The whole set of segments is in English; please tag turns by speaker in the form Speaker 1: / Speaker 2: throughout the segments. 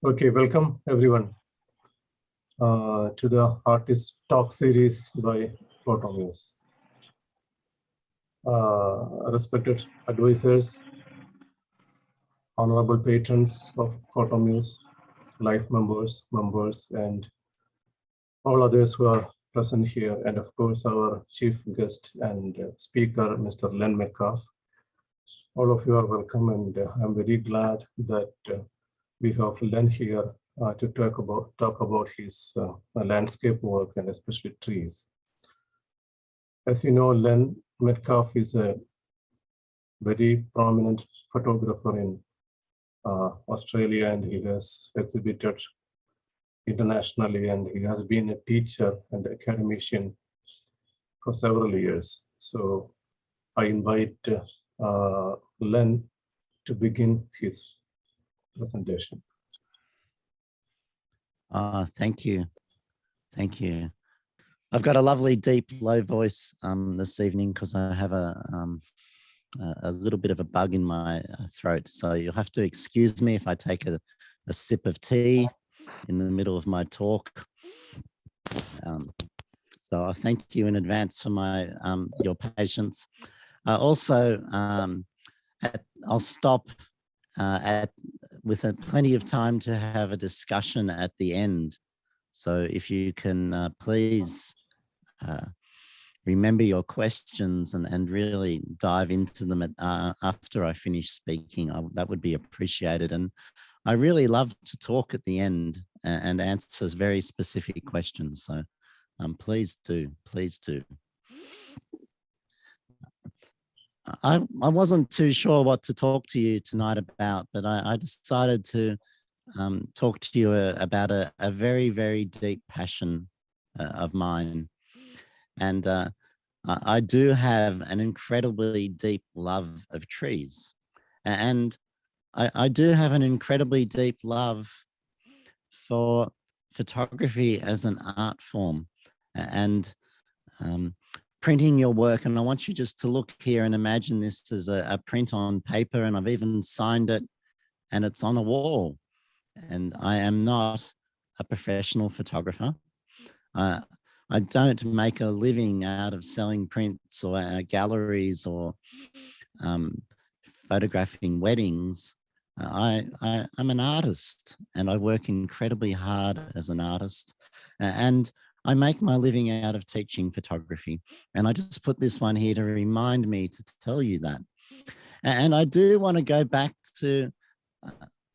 Speaker 1: Okay, welcome everyone to the Artist Talk series by Photomuse. Respected advisors, honorable patrons of Photomuse, life members, and all others who are present here, and of course our chief guest and speaker, Mr. Len Metcalf. All of you are welcome, and I'm very glad that we have Len here to talk about his landscape work and especially trees. As you know, Len Metcalf is a very prominent photographer in Australia, and he has exhibited internationally, and he has been a teacher and academician for several years. So I invite Len to begin his presentation.
Speaker 2: Thank you. Thank you. I've got a lovely, deep, low voice this evening because I have a little bit of a bug in my throat. So you'll have to excuse me if I take a sip of tea in the middle of my talk. So I thank you in advance for your patience. Also, I'll stop with plenty of time to have a discussion at the end. So if you can please remember your questions and really dive into them after I finish speaking, that would be appreciated. And I really love to talk at the end and answer very specific questions. So please do. I wasn't too sure what to talk to you tonight about, but I decided to talk to you about a very, very deep passion of mine. And I do have an incredibly deep love of trees. And I do have an incredibly deep love for photography as an art form and printing your work. And I want you just to look here and imagine this as a print on paper, and I've even signed it and it's on a wall. And I am not a professional photographer. I don't make a living out of selling prints or galleries or photographing weddings. I'm an artist, and I work incredibly hard as an artist. And I make my living out of teaching photography. And I just put this one here to remind me to tell you that. And I do want to go back to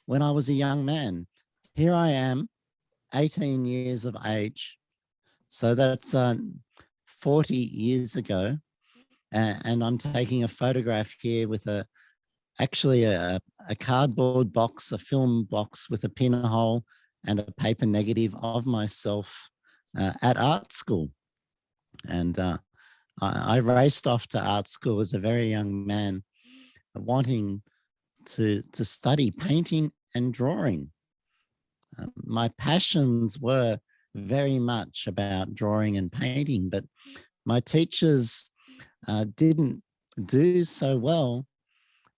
Speaker 2: when I was a young man. Here I am, 18 years of age. So that's 40 years ago. And I'm taking a photograph here with actually a cardboard box, a film box with a pinhole and a paper negative of myself at art school. And I raced off to art school as a very young man, wanting to study painting and drawing. My passions were very much about drawing and painting, but my teachers didn't do so well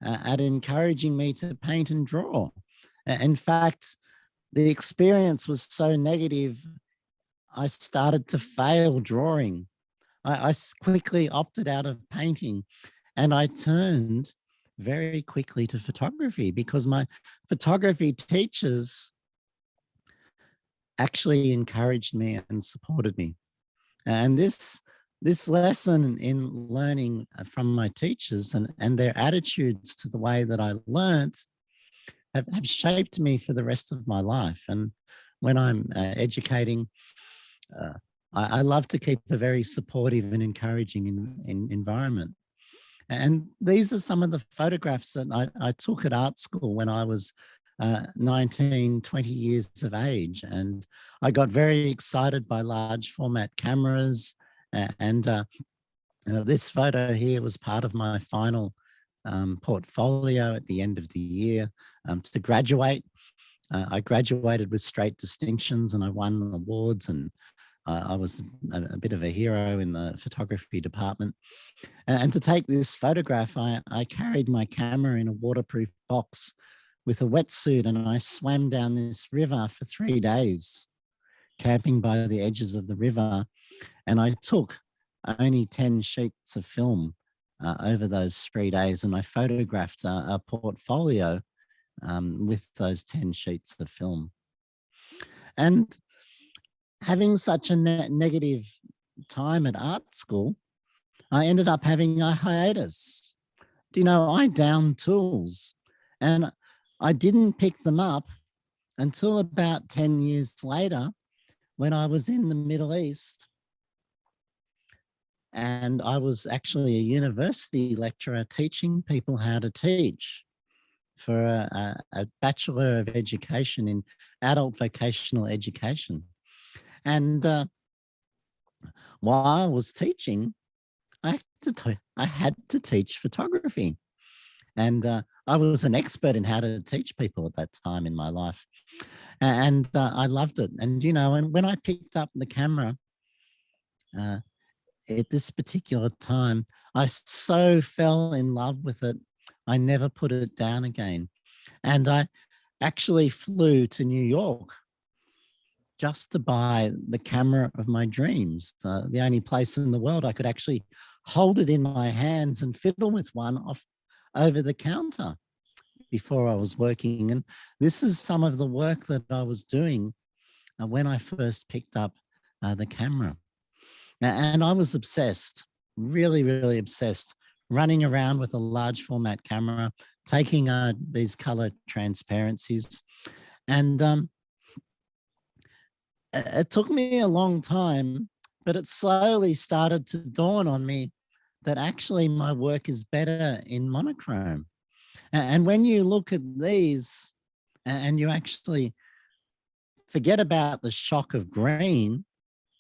Speaker 2: at encouraging me to paint and draw. In fact, the experience was so negative, I started to fail drawing. I quickly opted out of painting, and I turned very quickly to photography because my photography teachers actually encouraged me and supported me. And this lesson in learning from my teachers and their attitudes to the way that I learned have shaped me for the rest of my life. And when I'm educating, I love to keep a very supportive and encouraging environment. And these are some of the photographs that I took at art school when I was 19, 20 years of age. And I got very excited by large format cameras. And this photo here was part of my final portfolio at the end of the year to graduate. I graduated with straight distinctions and I won awards, and I was a bit of a hero in the photography department. And to take this photograph, I carried my camera in a waterproof box with a wetsuit, and I swam down this river for 3 days, camping by the edges of the river. And I took only 10 sheets of film over those 3 days, and I photographed a portfolio with those 10 sheets of film. And having such a negative time at art school, I ended up having a hiatus. Do you know, I downed tools, and I didn't pick them up until about 10 years later when I was in the Middle East. And I was actually a university lecturer teaching people how to teach for a Bachelor of Education in Adult Vocational Education. And while I was teaching, I had to teach photography. And I was an expert in how to teach people at that time in my life. And I loved it. And, you know, and when I picked up the camera at this particular time, I so fell in love with it, I never put it down again. And I actually flew to New York just to buy the camera of my dreams, the only place in the world I could actually hold it in my hands and fiddle with one off over the counter before I was working. And this is some of the work that I was doing when I first picked up the camera. And I was obsessed, really, really obsessed, running around with a large format camera, taking these color transparencies. And it took me a long time, but it slowly started to dawn on me that actually my work is better in monochrome. And when you look at these and you actually forget about the shock of green,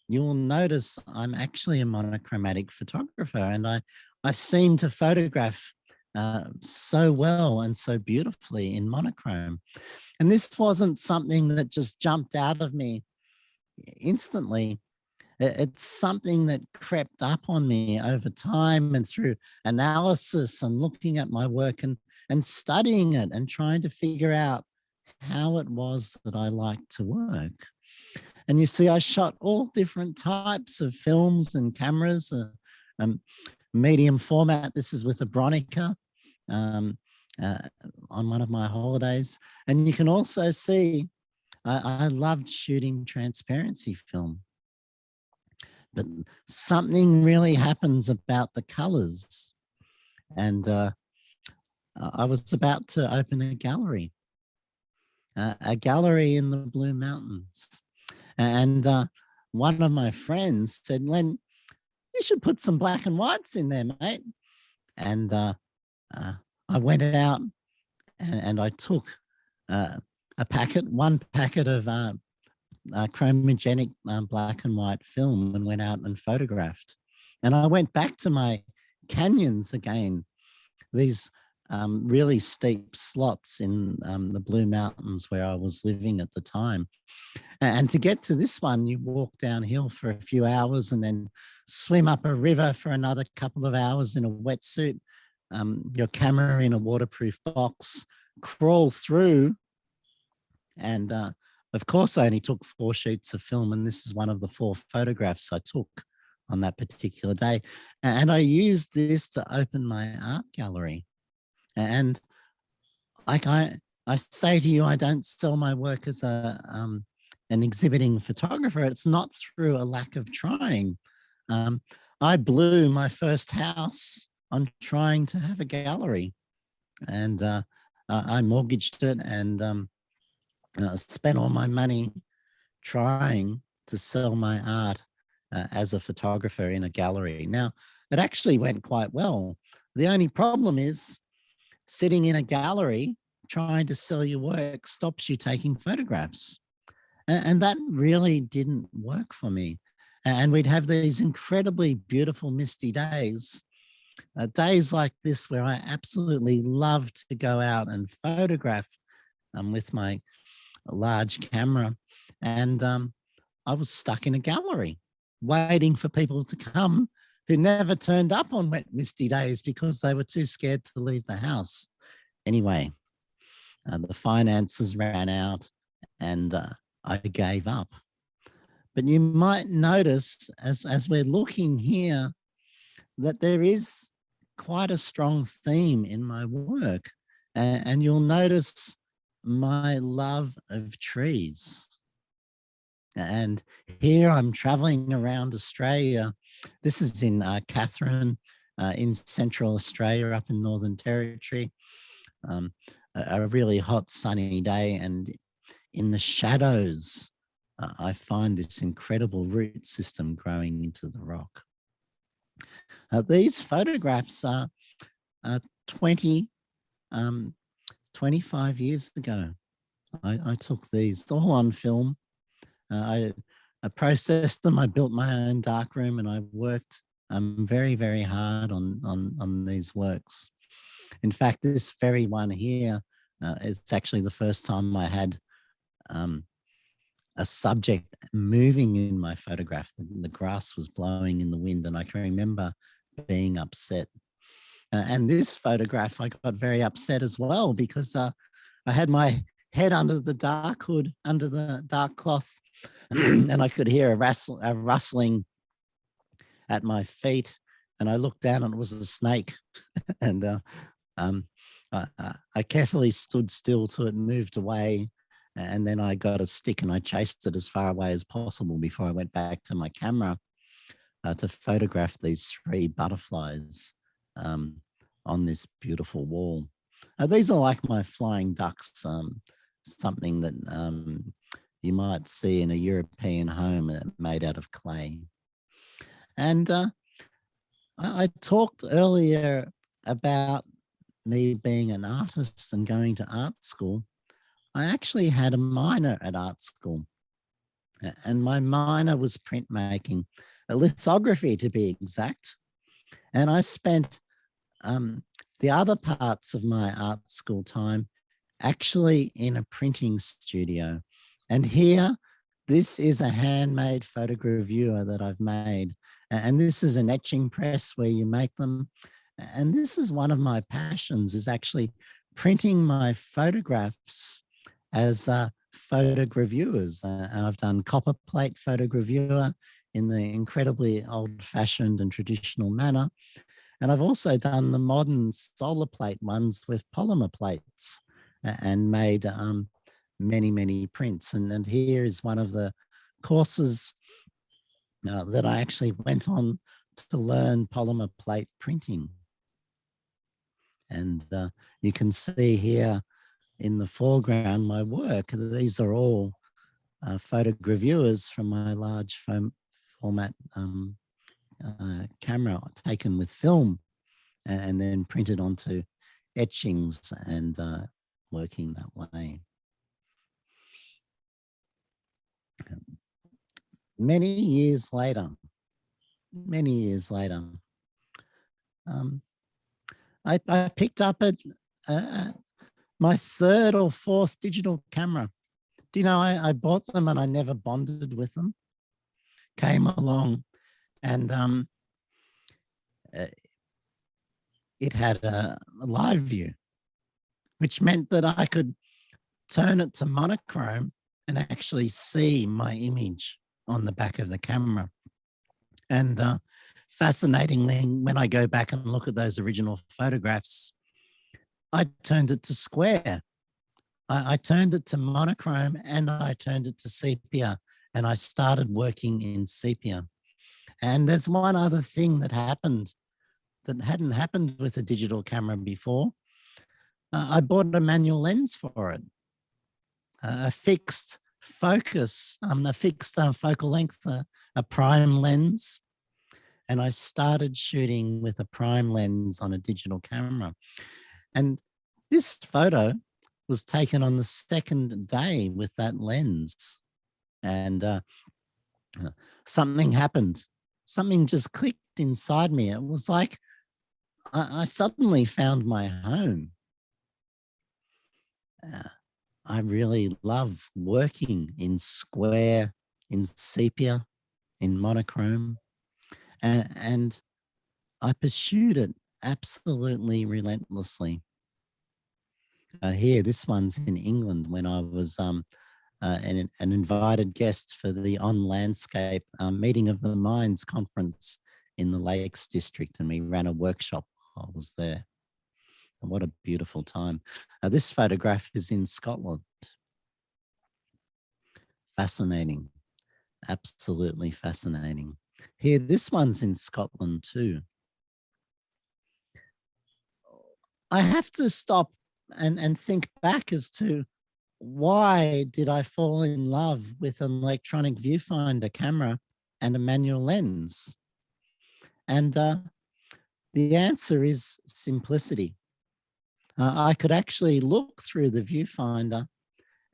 Speaker 2: you will notice I'm actually a monochromatic photographer, and I seem to photograph so well and so beautifully in monochrome. And this wasn't something that just jumped out of me instantly. It's something that crept up on me over time and through analysis and looking at my work and studying it and trying to figure out how it was that I liked to work. And you see, I shot all different types of films and cameras, medium format. This is with a Bronica on one of my holidays. And you can also see, I loved shooting transparency film. But something really happens about the colors. And I was about to open a gallery in the Blue Mountains. And one of my friends said, "Len, you should put some black and whites in there, mate." And I went out and I took one packet of chromogenic black and white film and went out and photographed. And I went back to my canyons again, these really steep slots in the Blue Mountains where I was living at the time. And to get to this one, you walk downhill for a few hours and then swim up a river for another couple of hours in a wetsuit, your camera in a waterproof box, crawl through. And of course, I only took 4 sheets of film, and this is one of the 4 photographs I took on that particular day. And I used this to open my art gallery. And like I say to you, I don't sell my work as an exhibiting photographer. It's not through a lack of trying. I blew my first house on trying to have a gallery, and I mortgaged it and spent all my money trying to sell my art as a photographer in a gallery. Now, it actually went quite well. The only problem is sitting in a gallery trying to sell your work stops you taking photographs. And that really didn't work for me. And we'd have these incredibly beautiful misty days, days like this where I absolutely loved to go out and photograph with my large camera. And I was stuck in a gallery waiting for people to come who never turned up on wet, misty days because they were too scared to leave the house. Anyway, The finances ran out and I gave up. But you might notice as we're looking here that there is quite a strong theme in my work. And you'll notice my love of trees. And here I'm traveling around Australia. This is in Catherine, in Central Australia, up in Northern Territory. A really hot sunny day, and in the shadows, I find this incredible root system growing into the rock. These photographs are 20, 25 years ago. I took these all on film. I processed them. I built my own darkroom, and I worked very, very hard on these works. In fact, this very one here, it's actually the first time I had a subject moving in my photograph. The grass was blowing in the wind, and I can remember being upset. And this photograph, I got very upset as well because I had my head under the dark hood, under the dark cloth, and I could hear a rustling at my feet. And I looked down, and it was a snake. And I carefully stood still till it moved away. And then I got a stick and I chased it as far away as possible before I went back to my camera to photograph these 3 butterflies on this beautiful wall. These are like my flying ducks, something that you might see in a European home made out of clay. And I talked earlier about me being an artist and going to art school. I actually had a minor at art school, and my minor was printmaking, lithography to be exact. And I spent the other parts of my art school time actually in a printing studio. And here, this is a handmade photogravure that I've made. And this is an etching press where you make them. And this is one of my passions, is actually printing my photographs as photogravures. I've done copper plate photogravure in the incredibly old-fashioned and traditional manner. And I've also done the modern solar plate ones with polymer plates and made many, many prints. And here is one of the courses that I actually went on to learn polymer plate printing. And you can see here in the foreground my work. These are all photogravures from my large format camera taken with film and then printed onto etchings and working that way. Many years later, I picked up my 3rd or 4th digital camera. Do you know, I bought them and I never bonded with them. Came along and it had a live view, which meant that I could turn it to monochrome and actually see my image on the back of the camera. And fascinatingly, when I go back and look at those original photographs, I turned it to square. I turned it to monochrome and I turned it to sepia, and I started working in sepia. And there's one other thing that happened that hadn't happened with a digital camera before. I bought a manual lens for it, a fixed focus, a fixed focal length, a prime lens. And I started shooting with a prime lens on a digital camera. And this photo was taken on the 2nd day with that lens. And something happened. Something just clicked inside me. It was like I suddenly found my home. I really love working in square, in sepia, in monochrome. And I pursued it absolutely relentlessly. Here, this one's in England when I was an invited guest for the On Landscape Meeting of the Minds conference in the Lakes District, and we ran a workshop. I was there. And what a beautiful time. This photograph is in Scotland. Fascinating. Absolutely fascinating. Here, this one's in Scotland too. I have to stop and think back as to why did I fall in love with an electronic viewfinder camera and a manual lens? And the answer is simplicity. I could actually look through the viewfinder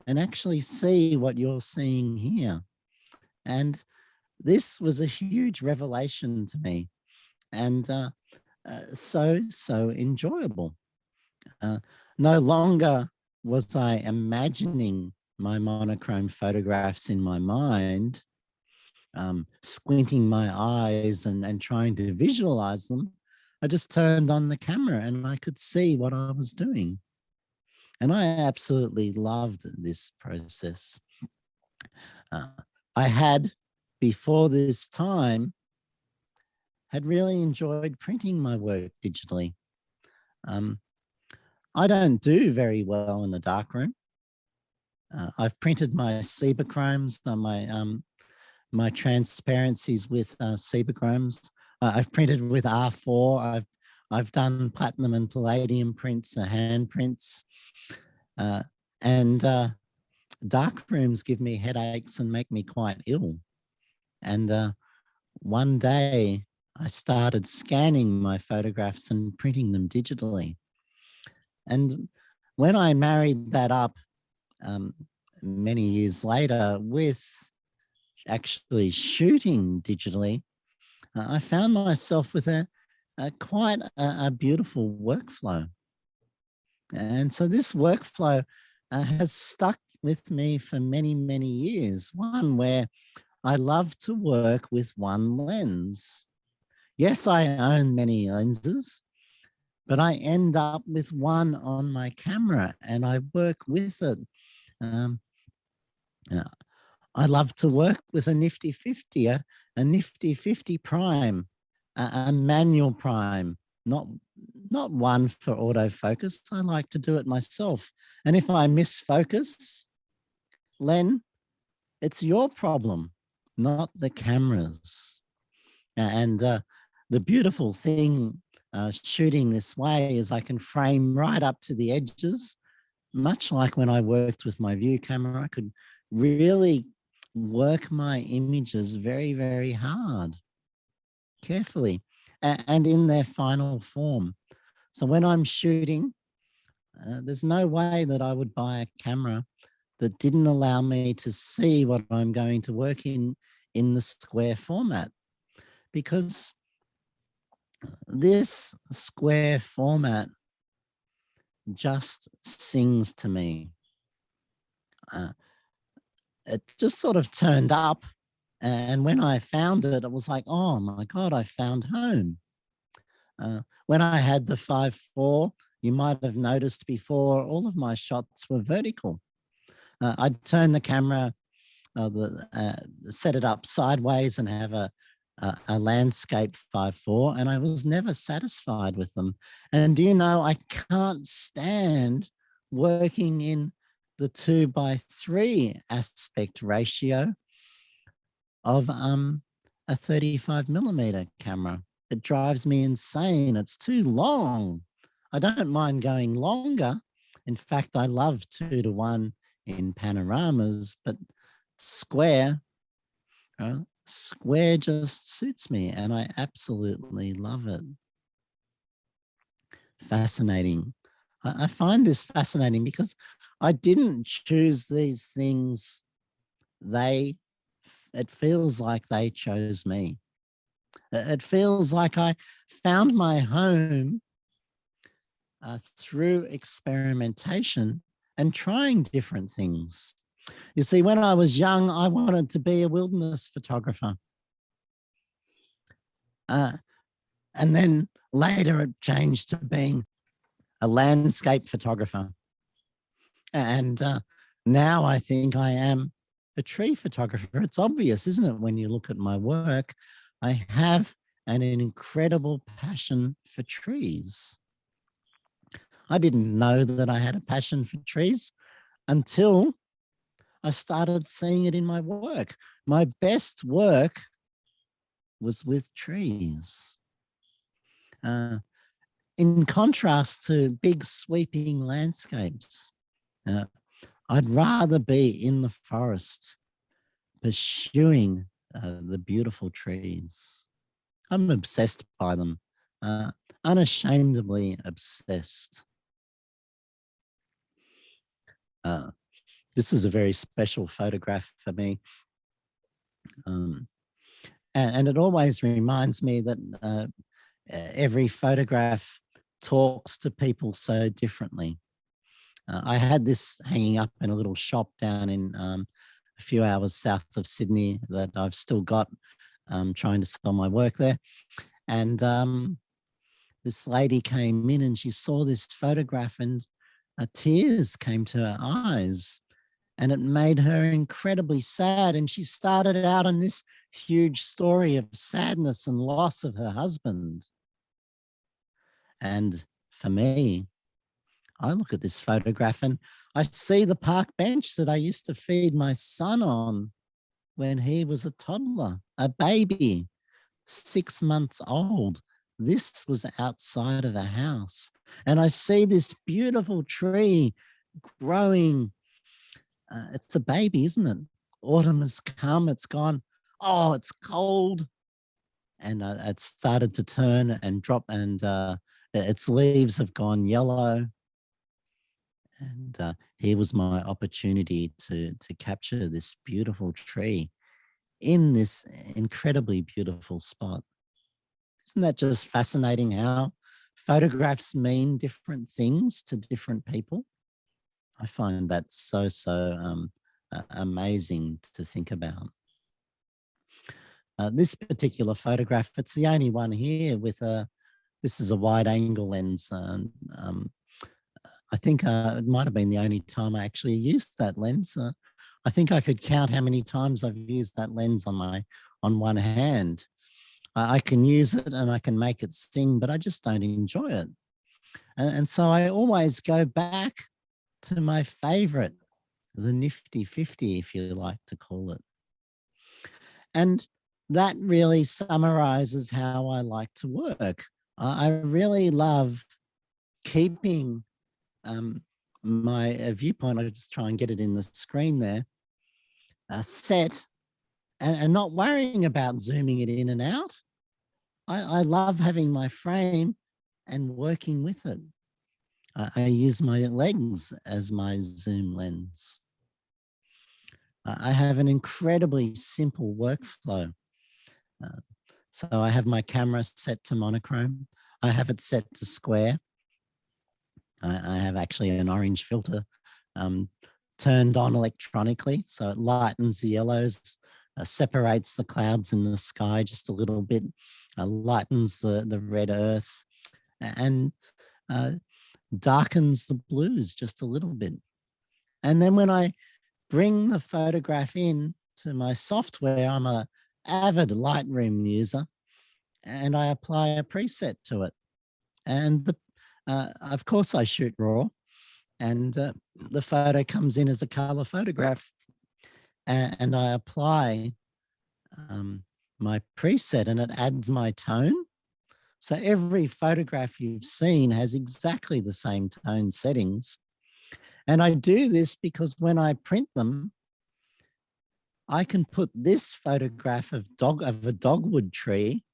Speaker 2: and actually see what you're seeing here. And this was a huge revelation to me, and so enjoyable. No longer was I imagining my monochrome photographs in my mind, squinting my eyes and trying to visualize them. I just turned on the camera and I could see what I was doing. And I absolutely loved this process. I had, before this time, had really enjoyed printing my work digitally. I don't do very well in the darkroom. I've printed my Cibachromes, my transparencies with Cibachromes. I've printed with R4. I've done platinum and palladium prints, hand prints, and dark rooms give me headaches and make me quite ill. And one day I started scanning my photographs and printing them digitally. And when I married that up many years later with actually shooting digitally, I found myself with quite a beautiful workflow. And so this workflow has stuck with me for many, many years. One where I love to work with one lens. Yes, I own many lenses, but I end up with one on my camera and I work with it. I love to work with a nifty 50, a nifty 50 prime, a manual prime, not one for autofocus. I like to do it myself. And if I miss focus, Len, it's your problem, not the camera's. And the beautiful thing shooting this way is I can frame right up to the edges, much like when I worked with my view camera. I could really work my images very, very hard, carefully, and in their final form. So when I'm shooting, there's no way that I would buy a camera that didn't allow me to see what I'm going to work in the square format, because this square format just sings to me. It just sort of turned up, and when I found it, it was like, oh my God, I found home. When I had the 5.4, you might have noticed before, all of my shots were vertical. I'd turn the camera, set it up sideways and have a landscape 5.4, and I was never satisfied with them. And do you know, I can't stand working in the 2:3 aspect ratio of a 35mm camera. It drives me insane. It's too long. I don't mind going longer. In fact, I love 2:1 in panoramas, but square just suits me, and I absolutely love it. Fascinating. I find this fascinating because I didn't choose these things. It feels like they chose me. It feels like I found my home through experimentation and trying different things. You see, when I was young, I wanted to be a wilderness photographer. And then later it changed to being a landscape photographer. And now I think I am a tree photographer. It's obvious, isn't it? When you look at my work, I have an incredible passion for trees. I didn't know that I had a passion for trees until I started seeing it in my work. My best work was with trees. In contrast to big sweeping landscapes, I'd rather be in the forest pursuing the beautiful trees. I'm obsessed by them, unashamedly obsessed. This is a very special photograph for me. And it always reminds me that every photograph talks to people so differently. I had this hanging up in a little shop down in a few hours south of Sydney that I've still got, trying to sell my work there. And this lady came in and she saw this photograph and tears came to her eyes. And it made her incredibly sad. And she started out on this huge story of sadness and loss of her husband. And for me, I look at this photograph and I see the park bench that I used to feed my son on when he was a toddler, a baby, 6 months old. This was outside of a house. And I see this beautiful tree growing. It's a baby, isn't it? Autumn has come, it's gone. Oh, it's cold. And it started to turn and drop, and its leaves have gone yellow. And here was my opportunity to capture this beautiful tree in this incredibly beautiful spot. Isn't that just fascinating how photographs mean different things to different people? I find that so amazing to think about. This particular photograph, it's the only one here with this is a wide angle lens. I think it might have been the only time I actually used that lens. I think I could count how many times I've used that lens on one hand. I can use it and I can make it sing, but I just don't enjoy it. And so I always go back to my favorite, the nifty 50, if you like to call it. And that really summarizes how I like to work. I really love keeping my viewpoint. I'll just try and get it in the screen there, set, and not worrying about zooming it in and out. I love having my frame and working with it. I use my legs as my zoom lens. I have an incredibly simple workflow. So I have my camera set to monochrome. I have it set to square. I have actually an orange filter turned on electronically. So it lightens the yellows, separates the clouds in the sky just a little bit, lightens the red earth, and darkens the blues just a little bit. And then when I bring the photograph in to my software, I'm an avid Lightroom user, and I apply a preset to it. And of course I shoot RAW, and the photo comes in as a color photograph, and I apply my preset and it adds my tone. So every photograph you've seen has exactly the same tone settings. And I do this because when I print them, I can put this photograph of a dogwood tree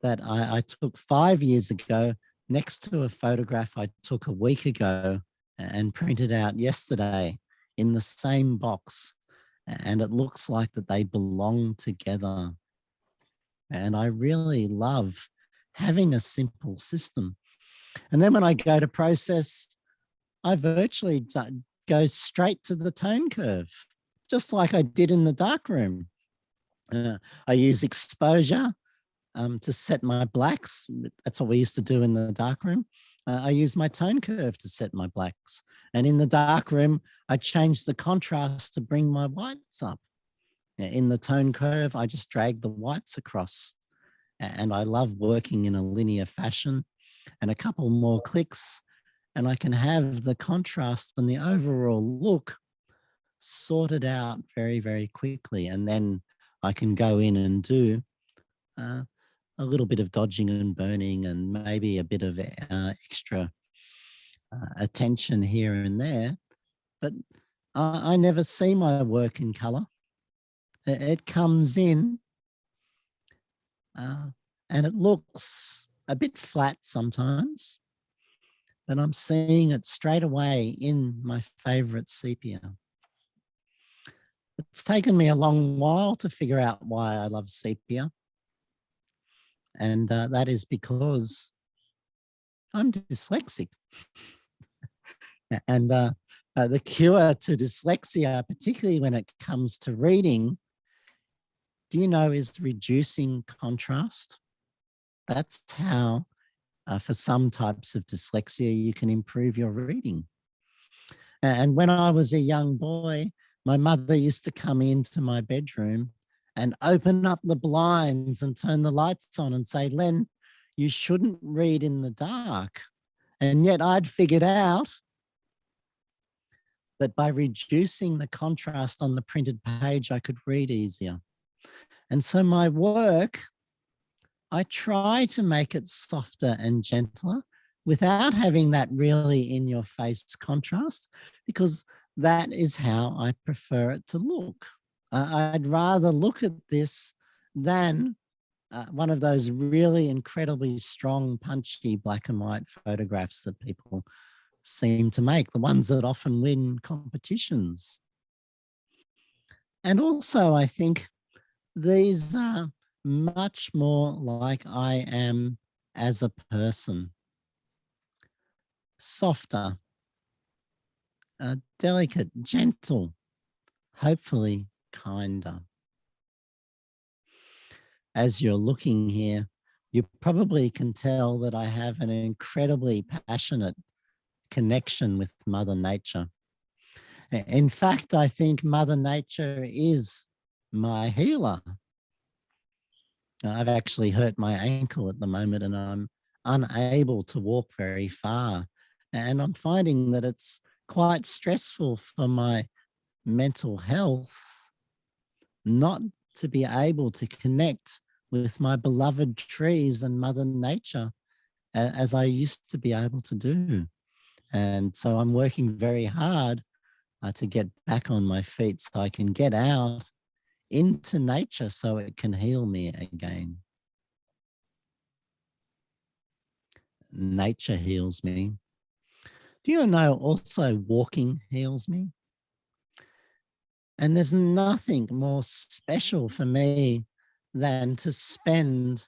Speaker 2: that I took 5 years ago next to a photograph I took a week ago and printed out yesterday in the same box. And it looks like that they belong together. And I really love having a simple system. And then when I go to process, I virtually go straight to the tone curve, just like I did in the darkroom. I use exposure, to set my blacks. That's what we used to do in the darkroom. I use my tone curve to set my blacks. And in the darkroom, I change the contrast to bring my whites up. In the tone curve, I just drag the whites across. And I love working in a linear fashion, and a couple more clicks, and I can have the contrast and the overall look sorted out very, very quickly. And then I can go in and do a little bit of dodging and burning, and maybe a bit of extra attention here and there. But I never see my work in color. It comes in and it looks a bit flat sometimes, but I'm seeing it straight away in my favorite sepia. It's taken me a long while to figure out why I love sepia. And that is because I'm dyslexic. And the cure to dyslexia, particularly when it comes to reading, do you know, is reducing contrast. That's how, for some types of dyslexia, you can improve your reading. And when I was a young boy, my mother used to come into my bedroom and open up the blinds and turn the lights on and say, "Len, you shouldn't read in the dark." And yet I'd figured out that by reducing the contrast on the printed page, I could read easier. And so my work, I try to make it softer and gentler without having that really in your face contrast, because that is how I prefer it to look. I'd rather look at this than one of those really incredibly strong, punchy black and white photographs that people seem to make, the ones that often win competitions. And also, I think these are much more like I am as a person. Softer, delicate, gentle, hopefully kinder. As you're looking here, you probably can tell that I have an incredibly passionate connection with Mother Nature. In fact, I think Mother Nature is my healer. I've actually hurt my ankle at the moment and I'm unable to walk very far. And I'm finding that it's quite stressful for my mental health not to be able to connect with my beloved trees and Mother Nature as I used to be able to do. And so I'm working very hard to get back on my feet so I can get out into nature so it can heal me again. Nature heals me. Do you know also walking heals me? And there's nothing more special for me than to spend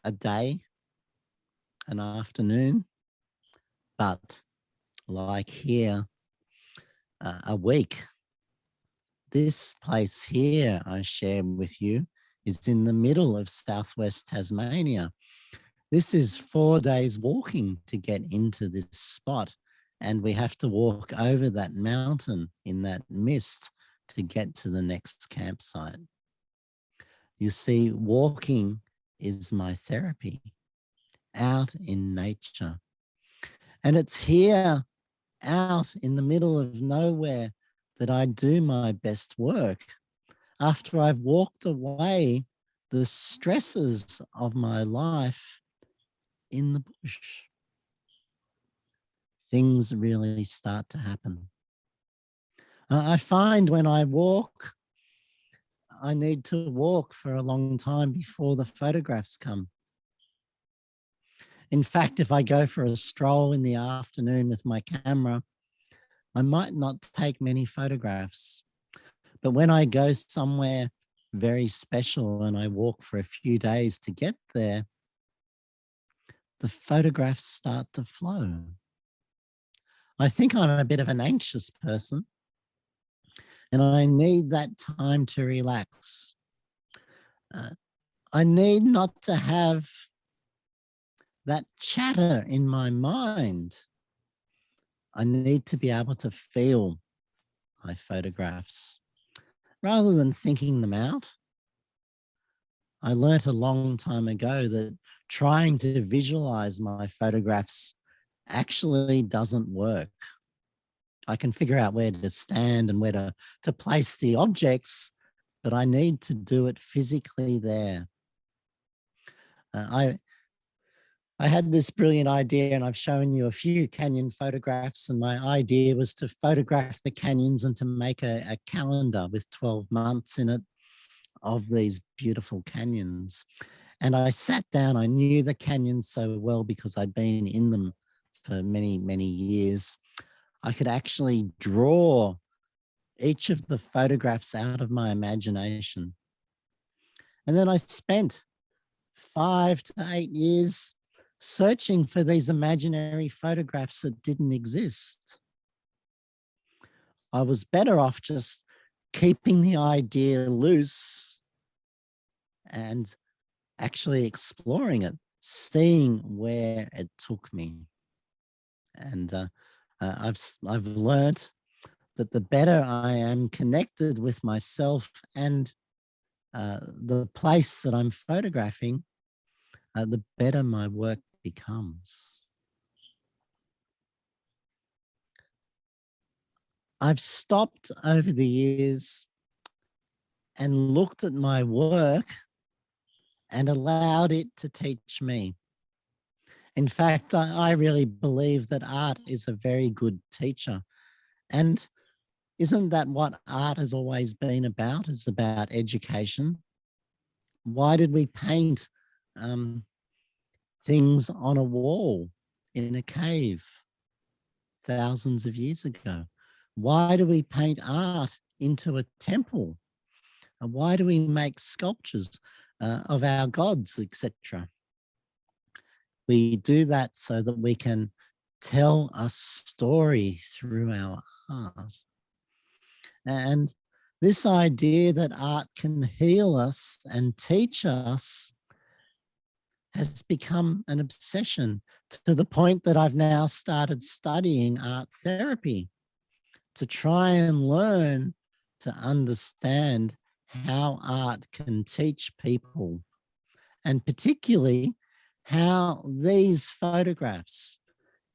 Speaker 2: a day, an afternoon, but like here, a week. This place here I share with you is in the middle of southwest Tasmania. This is 4 days walking to get into this spot, and we have to walk over that mountain in that mist to get to the next campsite. You see, walking is my therapy, out in nature. And it's here, out in the middle of nowhere, that I do my best work. After I've walked away the stresses of my life in the bush, things really start to happen. I find when I walk, I need to walk for a long time before the photographs come. In fact, if I go for a stroll in the afternoon with my camera, I might not take many photographs. But when I go somewhere very special and I walk for a few days to get there, the photographs start to flow. I think I'm a bit of an anxious person, and I need that time to relax. I need not to have that chatter in my mind. I need to be able to feel my photographs rather than thinking them out. I learnt a long time ago that trying to visualize my photographs actually doesn't work. I can figure out where to stand and where to place the objects, but I need to do it physically there. I had this brilliant idea, and I've shown you a few canyon photographs, and my idea was to photograph the canyons and to make a calendar with 12 months in it of these beautiful canyons. And I sat down, I knew the canyons so well because I'd been in them for many, many years. I could actually draw each of the photographs out of my imagination. And then I spent 5 to 8 years searching for these imaginary photographs that didn't exist. I was better off just keeping the idea loose and actually exploring it, seeing where it took me. And I've learned that the better I am connected with myself and the place that I'm photographing, the better my work becomes. I've stopped over the years and looked at my work and allowed it to teach me. In fact, I really believe that art is a very good teacher. And isn't that what art has always been about? It's about education. Why did we paint things on a wall in a cave thousands of years ago? Why do we paint art into a temple? And why do we make sculptures of our gods, etc.? We do that so that we can tell a story through our art. And this idea that art can heal us and teach us has become an obsession, to the point that I've now started studying art therapy to try and learn to understand how art can teach people, and particularly how these photographs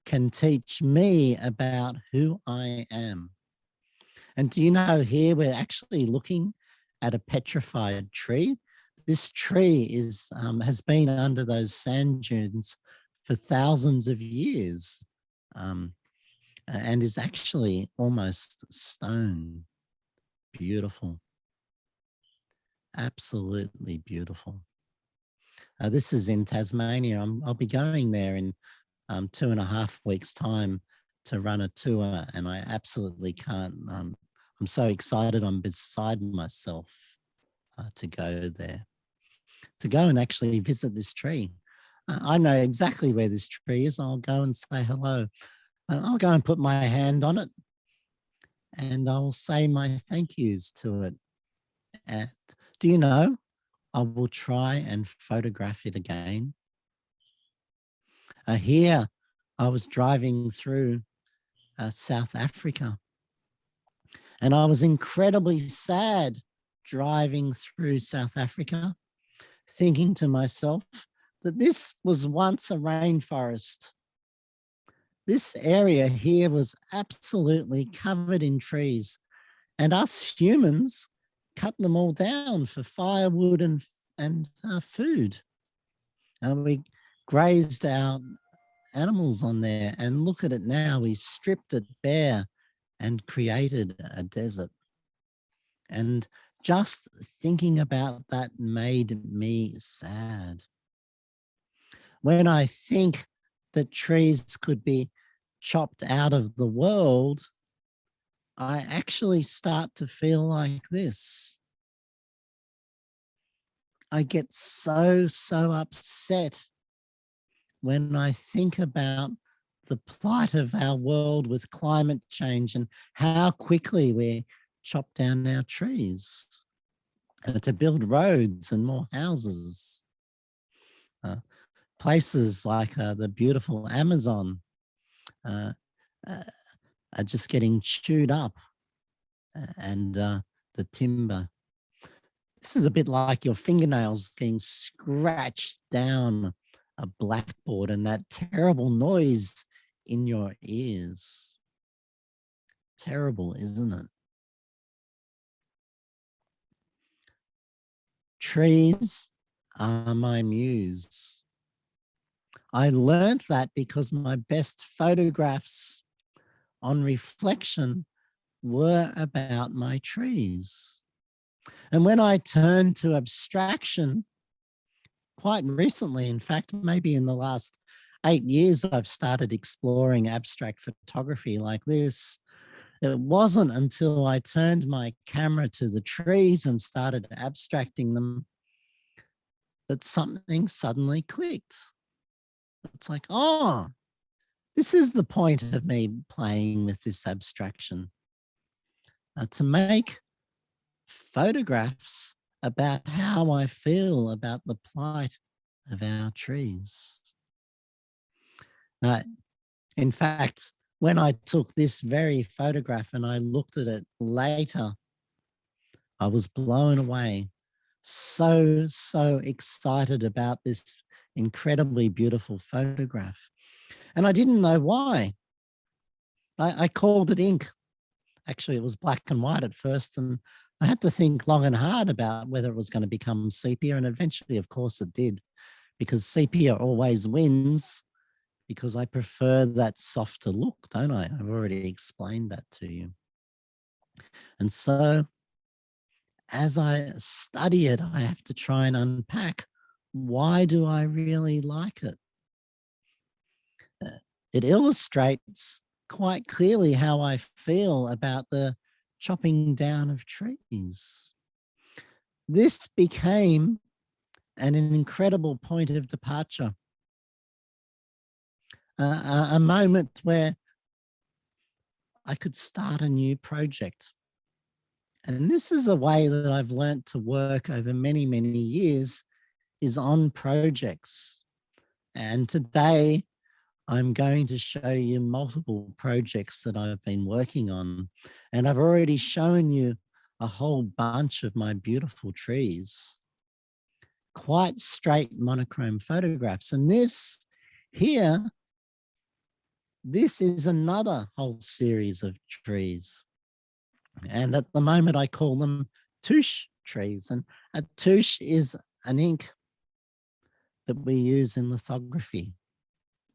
Speaker 2: can teach me about who I am. And do you know, here we're actually looking at a petrified tree. This tree has been under those sand dunes for thousands of years, and is actually almost stone. Beautiful. Absolutely beautiful. This is in Tasmania. I'll be going there in 2.5 weeks' time to run a tour, and I absolutely can't. I'm so excited. I'm beside myself to go there, to go and actually visit this tree. I know exactly where this tree is. I'll go and say hello. I'll go and put my hand on it, and I'll say my thank yous to it. And do you know, I will try and photograph it again. Here, I was driving through South Africa, and I was incredibly sad driving through South Africa, thinking to myself that this was once a rainforest. This area here was absolutely covered in trees, and us humans cut them all down for firewood and food. And we grazed our animals on there, and look at it now. We stripped it bare and created a desert. And just thinking about that made me sad. When I think that trees could be chopped out of the world, I actually start to feel like this. I get so upset when I think about the plight of our world with climate change and how quickly we chop down our trees. to build roads and more houses. Places like the beautiful Amazon uh, uh, are just getting chewed up, and the timber. This is a bit like your fingernails getting scratched down a blackboard and that terrible noise in your ears. Terrible, isn't it? Trees are my muse. I learned that because my best photographs on reflection were about my trees. And when I turned to abstraction, quite recently, in fact, maybe in the last 8 years, I've started exploring abstract photography like this. It wasn't until I turned my camera to the trees and started abstracting them that something suddenly clicked. It's like, oh, this is the point of me playing with this abstraction. To make photographs about how I feel about the plight of our trees. In fact, when I took this very photograph and I looked at it later, I was blown away. So excited about this incredibly beautiful photograph. And I didn't know why. I called it ink. Actually, it was black and white at first, and I had to think long and hard about whether it was going to become sepia, and eventually, of course, it did, because sepia always wins, because I prefer that softer look, don't I? I've already explained that to you. And so as I study it, I have to try and unpack, why do I really like it? It illustrates quite clearly how I feel about the chopping down of trees. This became an incredible point of departure, a moment where I could start a new project. And this is a way that I've learned to work over many, many years, is on projects. And today I'm going to show you multiple projects that I've been working on. And I've already shown you a whole bunch of my beautiful trees, quite straight monochrome photographs. And this here, this is another whole series of trees. And at the moment I call them touche trees. And a touche is an ink that we use in lithography.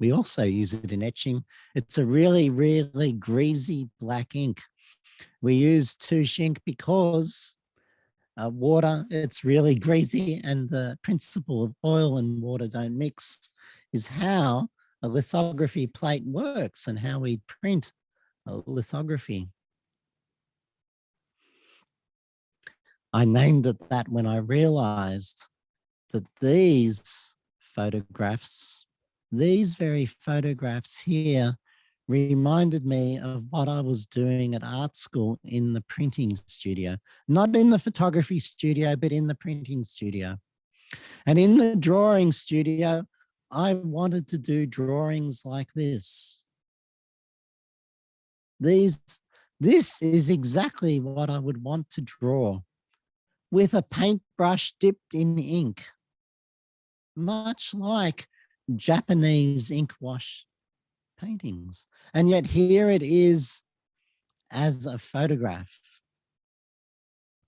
Speaker 2: We also use it in etching. It's a really, really greasy black ink. We use touche ink because water, it's really greasy, and the principle of oil and water don't mix is how a lithography plate works and how we print a lithography. I named it that when I realized that these photographs, these very photographs here, reminded me of what I was doing at art school in the printing studio, not in the photography studio, but in the printing studio. And in the drawing studio, I wanted to do drawings like this. This is exactly what I would want to draw, with a paintbrush dipped in ink, much like Japanese ink wash paintings. And yet here it is as a photograph.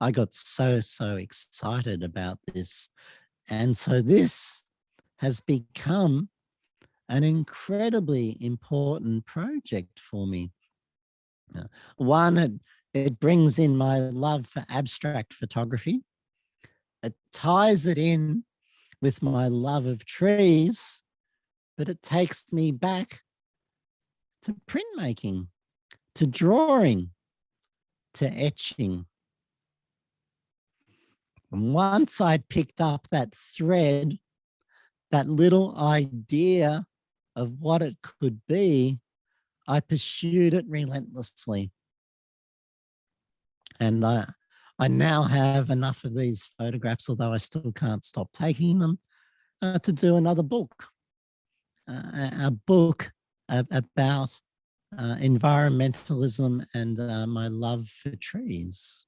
Speaker 2: I got so excited about this. And so this has become an incredibly important project for me. One, it brings in my love for abstract photography. It ties it in with my love of trees, but it takes me back to printmaking, to drawing, to etching. And once I picked up that thread, that little idea of what it could be, I pursued it relentlessly. And I now have enough of these photographs, although I still can't stop taking them, to do another book, a book about environmentalism and my love for trees.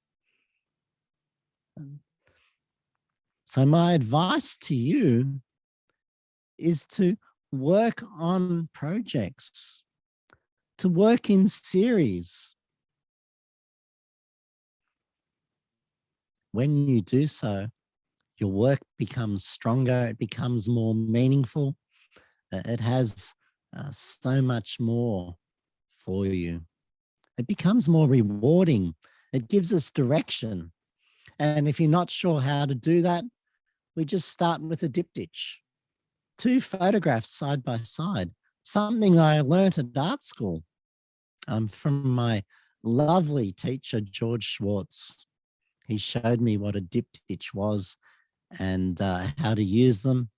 Speaker 2: So my advice to you is to work on projects, to work in series. When you do so, your work becomes stronger, it becomes more meaningful, it has so much more for you. It becomes more rewarding, it gives us direction. And if you're not sure how to do that, we just start with a diptych. 2 photographs side by side, something I learnt at art school from my lovely teacher, George Schwartz. He showed me what a diptych was and how to use them.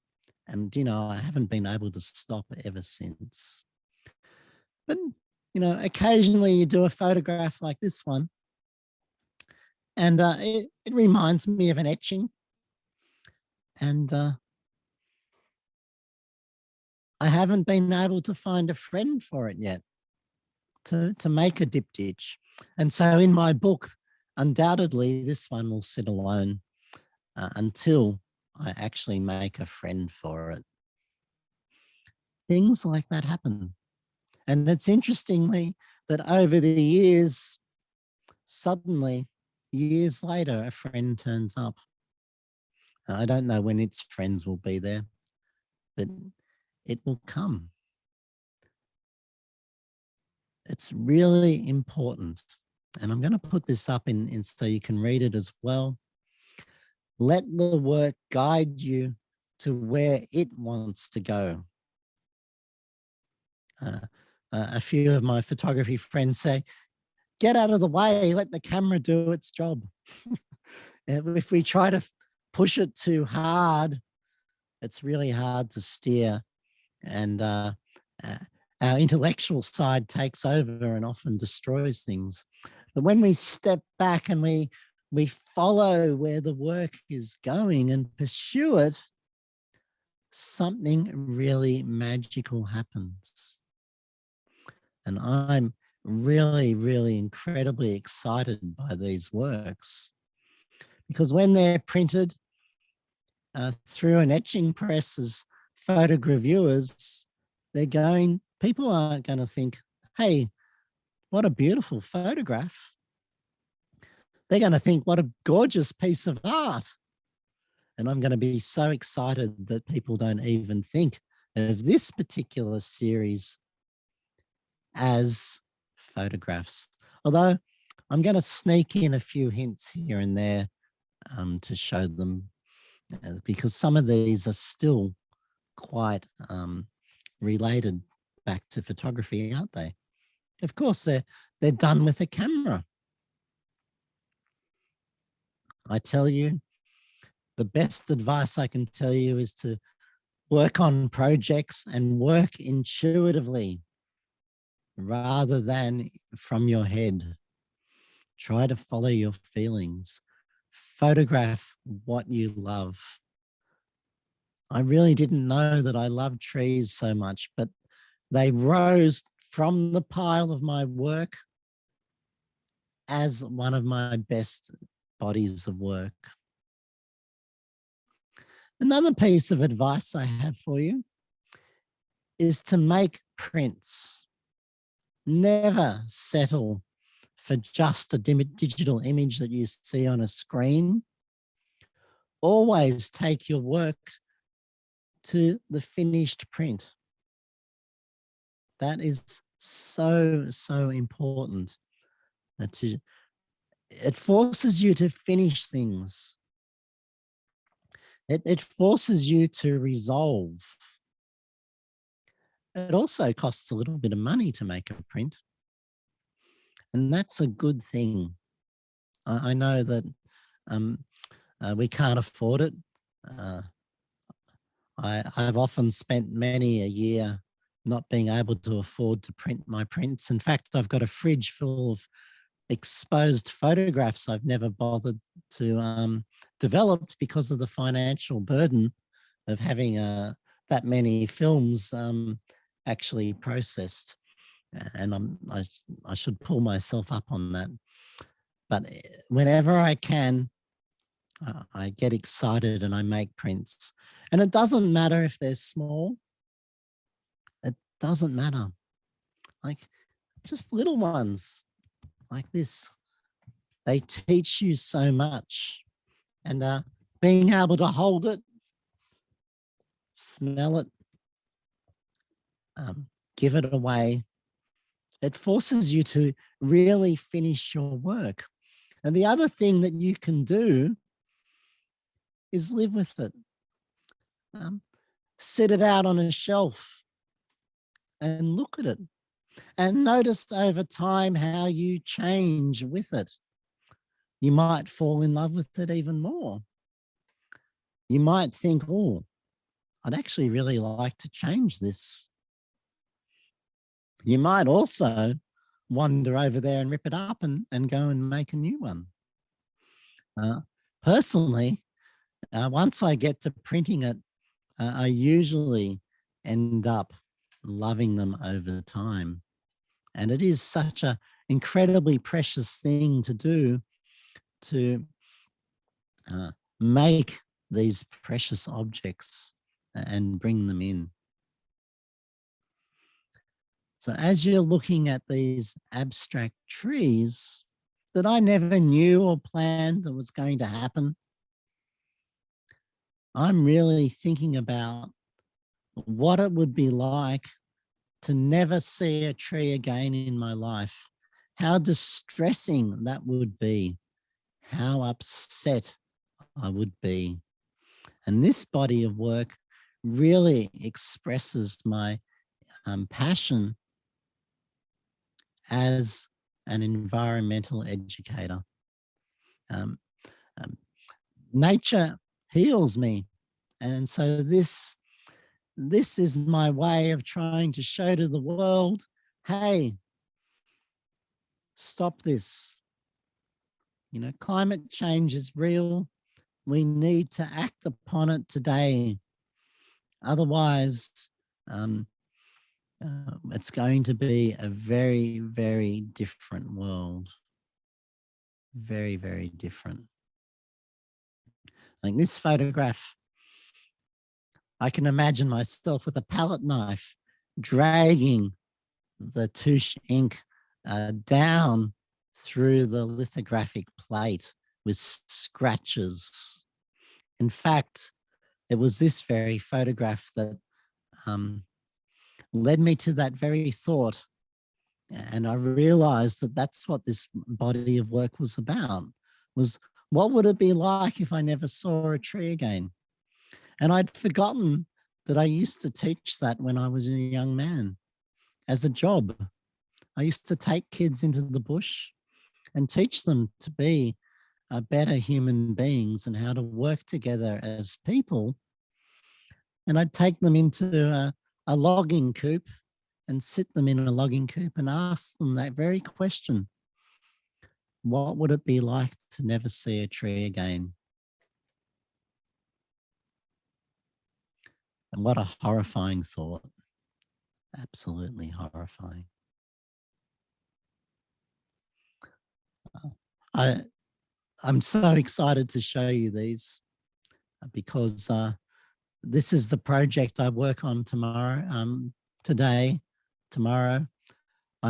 Speaker 2: And, I haven't been able to stop ever since. But, occasionally you do a photograph like this one, and it reminds me of an etching. And I haven't been able to find a friend for it yet to make a diptych. And so in my book, undoubtedly, this one will sit alone until I actually make a friend for it. Things like that happen. And it's interestingly that over the years, suddenly, years later, a friend turns up. I don't know when its friends will be there, but it will come. It's really important. And I'm going to put this up in so you can read it as well. Let the work guide you to where it wants to go. A few of my photography friends say, get out of the way, let the camera do its job. If we try to push it too hard, it's really hard to steer. And our intellectual side takes over and often destroys things. But when we step back and we follow where the work is going and pursue it, something really magical happens. And I'm really, really incredibly excited by these works because when they're printed through an etching press as photogravures, people aren't going to think, hey, what a beautiful photograph. They're going to think, what a gorgeous piece of art. And I'm going to be so excited that people don't even think of this particular series as photographs. Although I'm going to sneak in a few hints here and there to show them because some of these are still quite related back to photography, aren't they? Of course, they're done with a camera. I tell you, the best advice I can tell you is to work on projects and work intuitively rather than from your head. Try to follow your feelings. Photograph what you love. I really didn't know that I loved trees so much, but they rose from the pile of my work as one of my best bodies of work. Another piece of advice I have for you is to make prints. Never settle for just a digital image that you see on a screen. Always take your work to the finished print. That is so, so important. It forces you to finish things. It forces you to resolve. It also costs a little bit of money to make a print. And that's a good thing. I know that we can't afford it. I've often spent many a year not being able to afford to print my prints. In fact, I've got a fridge full of exposed photographs I've never bothered to develop because of the financial burden of having that many films actually processed. And I should pull myself up on that. But whenever I can, I get excited and I make prints. And it doesn't matter if they're small. It doesn't matter. Like just little ones like this. They teach you so much. And being able to hold it, smell it, give it away, it forces you to really finish your work. And the other thing that you can do is live with it. Sit it out on a shelf and look at it and notice over time how you change with it. You might fall in love with it even more. You might think, oh, I'd actually really like to change this. You might also wander over there and rip it up and go and make a new one. Personally, once I get to printing it, I usually end up loving them over time. And it is such an incredibly precious thing to do, to make these precious objects and bring them in. So as you're looking at these abstract trees that I never knew or planned that was going to happen, I'm really thinking about what it would be like to never see a tree again in my life, how distressing that would be, how upset I would be. And this body of work really expresses my passion as an environmental educator. Nature heals me. And so this is my way of trying to show to the world, hey, stop this. You know, climate change is real. We need to act upon it today. Otherwise, it's going to be a very, very different world. Very, very different. Like this photograph, I can imagine myself with a palette knife dragging the touche ink down through the lithographic plate with scratches. In fact, it was this very photograph that led me to that very thought. And I realized that that's what this body of work was about, was what would it be like if I never saw a tree again? And I'd forgotten that I used to teach that when I was a young man as a job. I used to take kids into the bush and teach them to be better human beings and how to work together as people. And I'd take them into a logging coop and sit them in a logging coop and ask them that very question. What would it be like to never see a tree again? And what a horrifying thought. Absolutely horrifying. I'm so excited to show you these because this is the project I work on tomorrow. I'm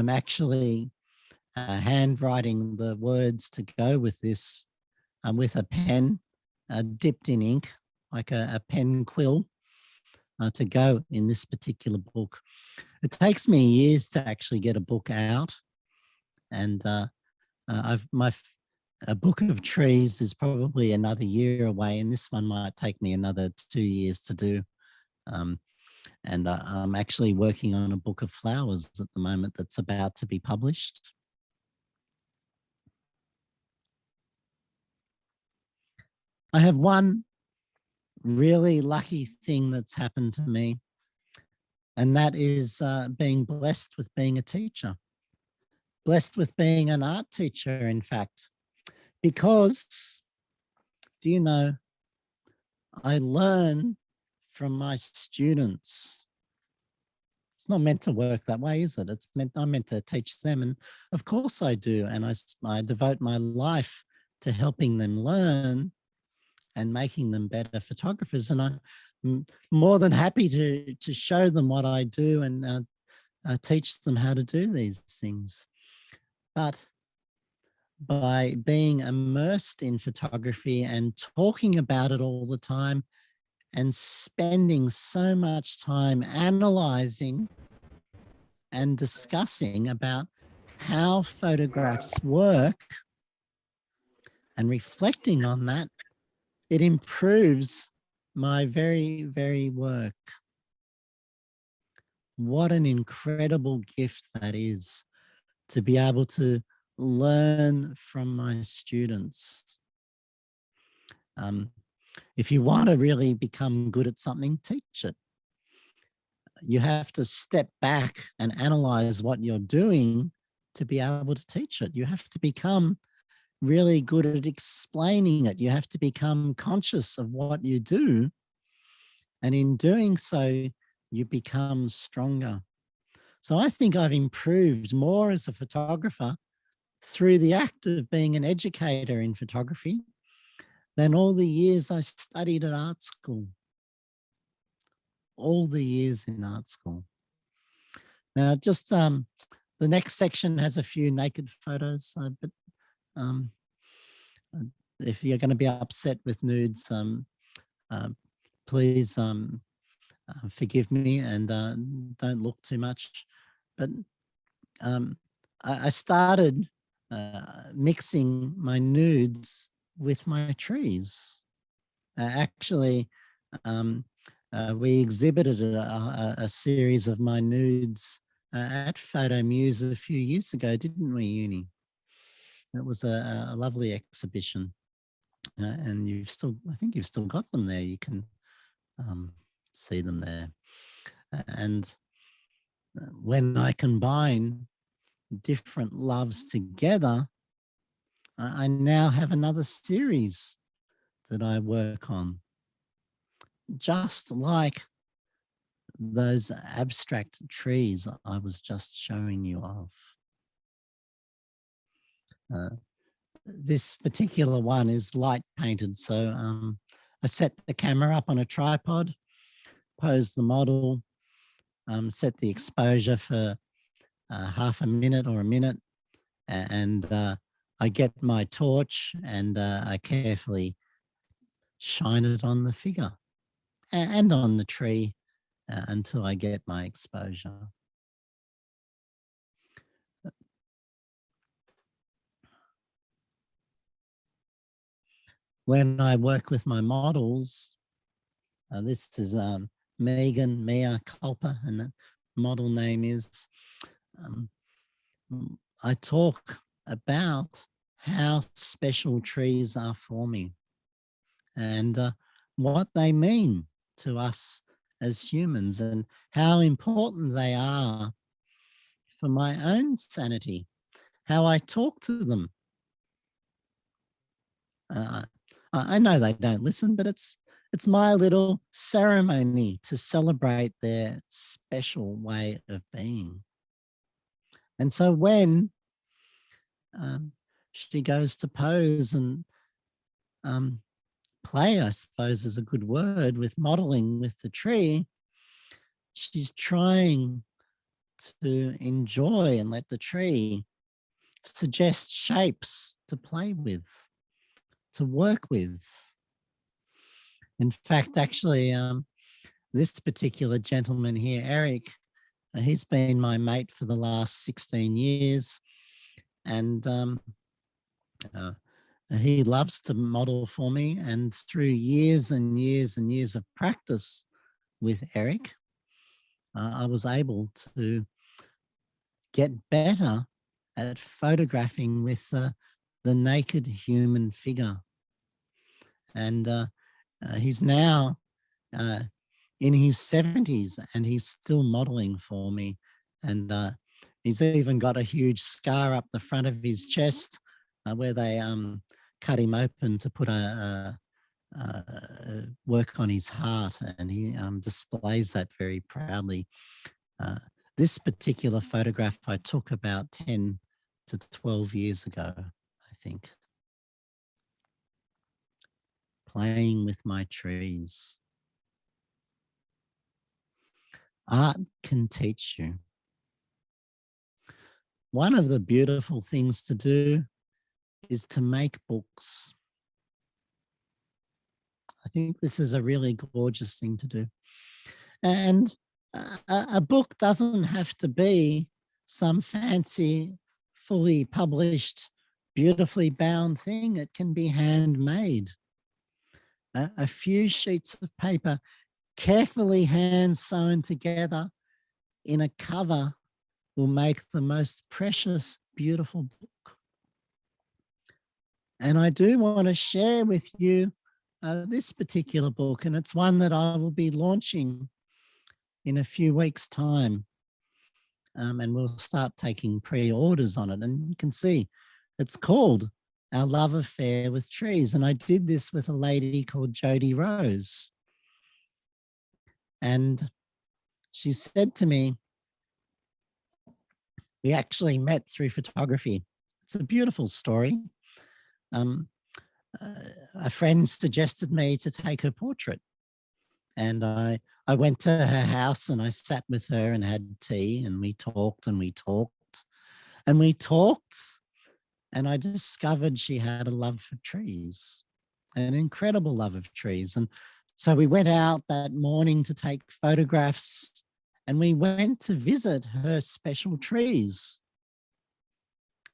Speaker 2: actually handwriting the words to go with this with a pen dipped in ink, like a pen quill to go in this particular book. It takes me years to actually get a book out. And a book of trees is probably another year away, and this one might take me another 2 years to do. And I'm actually working on a book of flowers at the moment that's about to be published. I have one really lucky thing that's happened to me, and that is being blessed with being a teacher. blessed with being an art teacher, in fact, because, do you know, I learn from my students. It's not meant to work that way, is it? I'm meant to teach them. And of course I do. And I devote my life to helping them learn and making them better photographers. And I'm more than happy to show them what I do and teach them how to do these things. But by being immersed in photography and talking about it all the time and spending so much time analyzing and discussing about how photographs work and reflecting on that, it improves my very, very work. What an incredible gift that is, to be able to learn from my students. If you want to really become good at something, teach it. You have to step back and analyze what you're doing to be able to teach it. You have to become really good at explaining it. You have to become conscious of what you do. And in doing so, you become stronger. So I think I've improved more as a photographer through the act of being an educator in photography than all the years I studied at art school. All the years in art school. Now, just the next section has a few naked photos, but if you're going to be upset with nudes, please forgive me and don't look too much. But I started mixing my nudes with my trees. Actually, we exhibited a series of my nudes at Photo Muse a few years ago, didn't we, Uni? It was a lovely exhibition. And I think you've still got them there. You can see them there. And when I combine different loves together, I now have another series that I work on, just like those abstract trees I was just showing you of. This particular one is light painted. So I set the camera up on a tripod, pose the model, set the exposure for half a minute or a minute, and I get my torch and I carefully shine it on the figure and on the tree until I get my exposure. When I work with my models, this is Megan Mia Culper, and the model name is, I talk about how special trees are for me and what they mean to us as humans and how important they are for my own sanity, how I talk to them. I know they don't listen, but it's my little ceremony to celebrate their special way of being. And so when she goes to pose and play, I suppose is a good word, with modeling with the tree, she's trying to enjoy and let the tree suggest shapes to play with, to work with. In fact, actually, this particular gentleman here, Eric, he's been my mate for the last 16 years. And he loves to model for me. And through years and years and years of practice with Eric, I was able to get better at photographing with the naked human figure. And he's now in his 70s and he's still modeling for me and He's even got a huge scar up the front of his chest where they cut him open to put work on his heart, and he displays that very proudly. This particular photograph I took about 10 to 12 years ago, I think. Playing with my trees. Art can teach you. One of the beautiful things to do is to make books. I think this is a really gorgeous thing to do. And a book doesn't have to be some fancy, fully published, beautifully bound thing. It can be handmade. A few sheets of paper carefully hand sewn together in a cover will make the most precious, beautiful book. And I do want to share with you this particular book, and it's one that I will be launching in a few weeks' time. And we'll start taking pre-orders on it. And you can see it's called Our Love Affair with Trees. And I did this with a lady called Jodie Rose. And she said to me, we actually met through photography. It's a beautiful story. A friend suggested me to take her portrait. And I went to her house and I sat with her and had tea, and we talked and we talked and we talked. And I discovered she had a love for trees, an incredible love of trees. And so we went out that morning to take photographs, and we went to visit her special trees.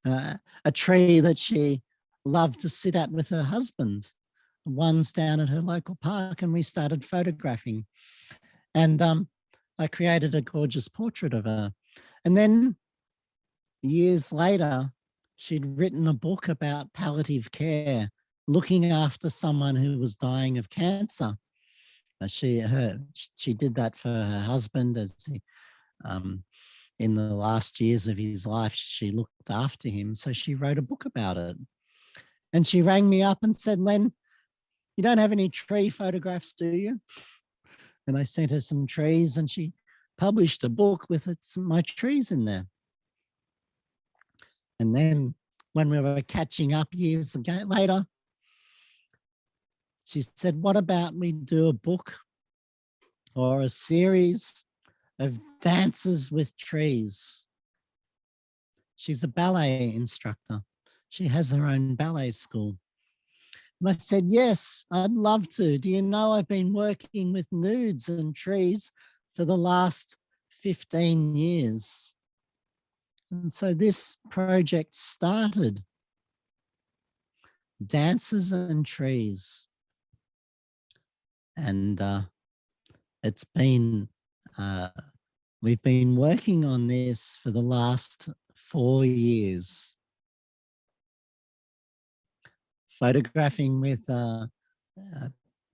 Speaker 2: A tree that she loved to sit at with her husband. One's down at her local park, and we started photographing. And I created a gorgeous portrait of her. And then years later, she'd written a book about palliative care, looking after someone who was dying of cancer. She did that for her husband as he, in the last years of his life, she looked after him. So she wrote a book about it. And she rang me up and said, Len, you don't have any tree photographs, do you? And I sent her some trees, and she published a book with my trees in there. And then when we were catching up years later, she said, what about we do a book or a series of dances with trees? She's a ballet instructor. She has her own ballet school. And I said, yes, I'd love to. Do you know I've been working with nudes and trees for the last 15 years? And so this project started. Dances and Trees. And it's been, we've been working on this for the last 4 years. Photographing with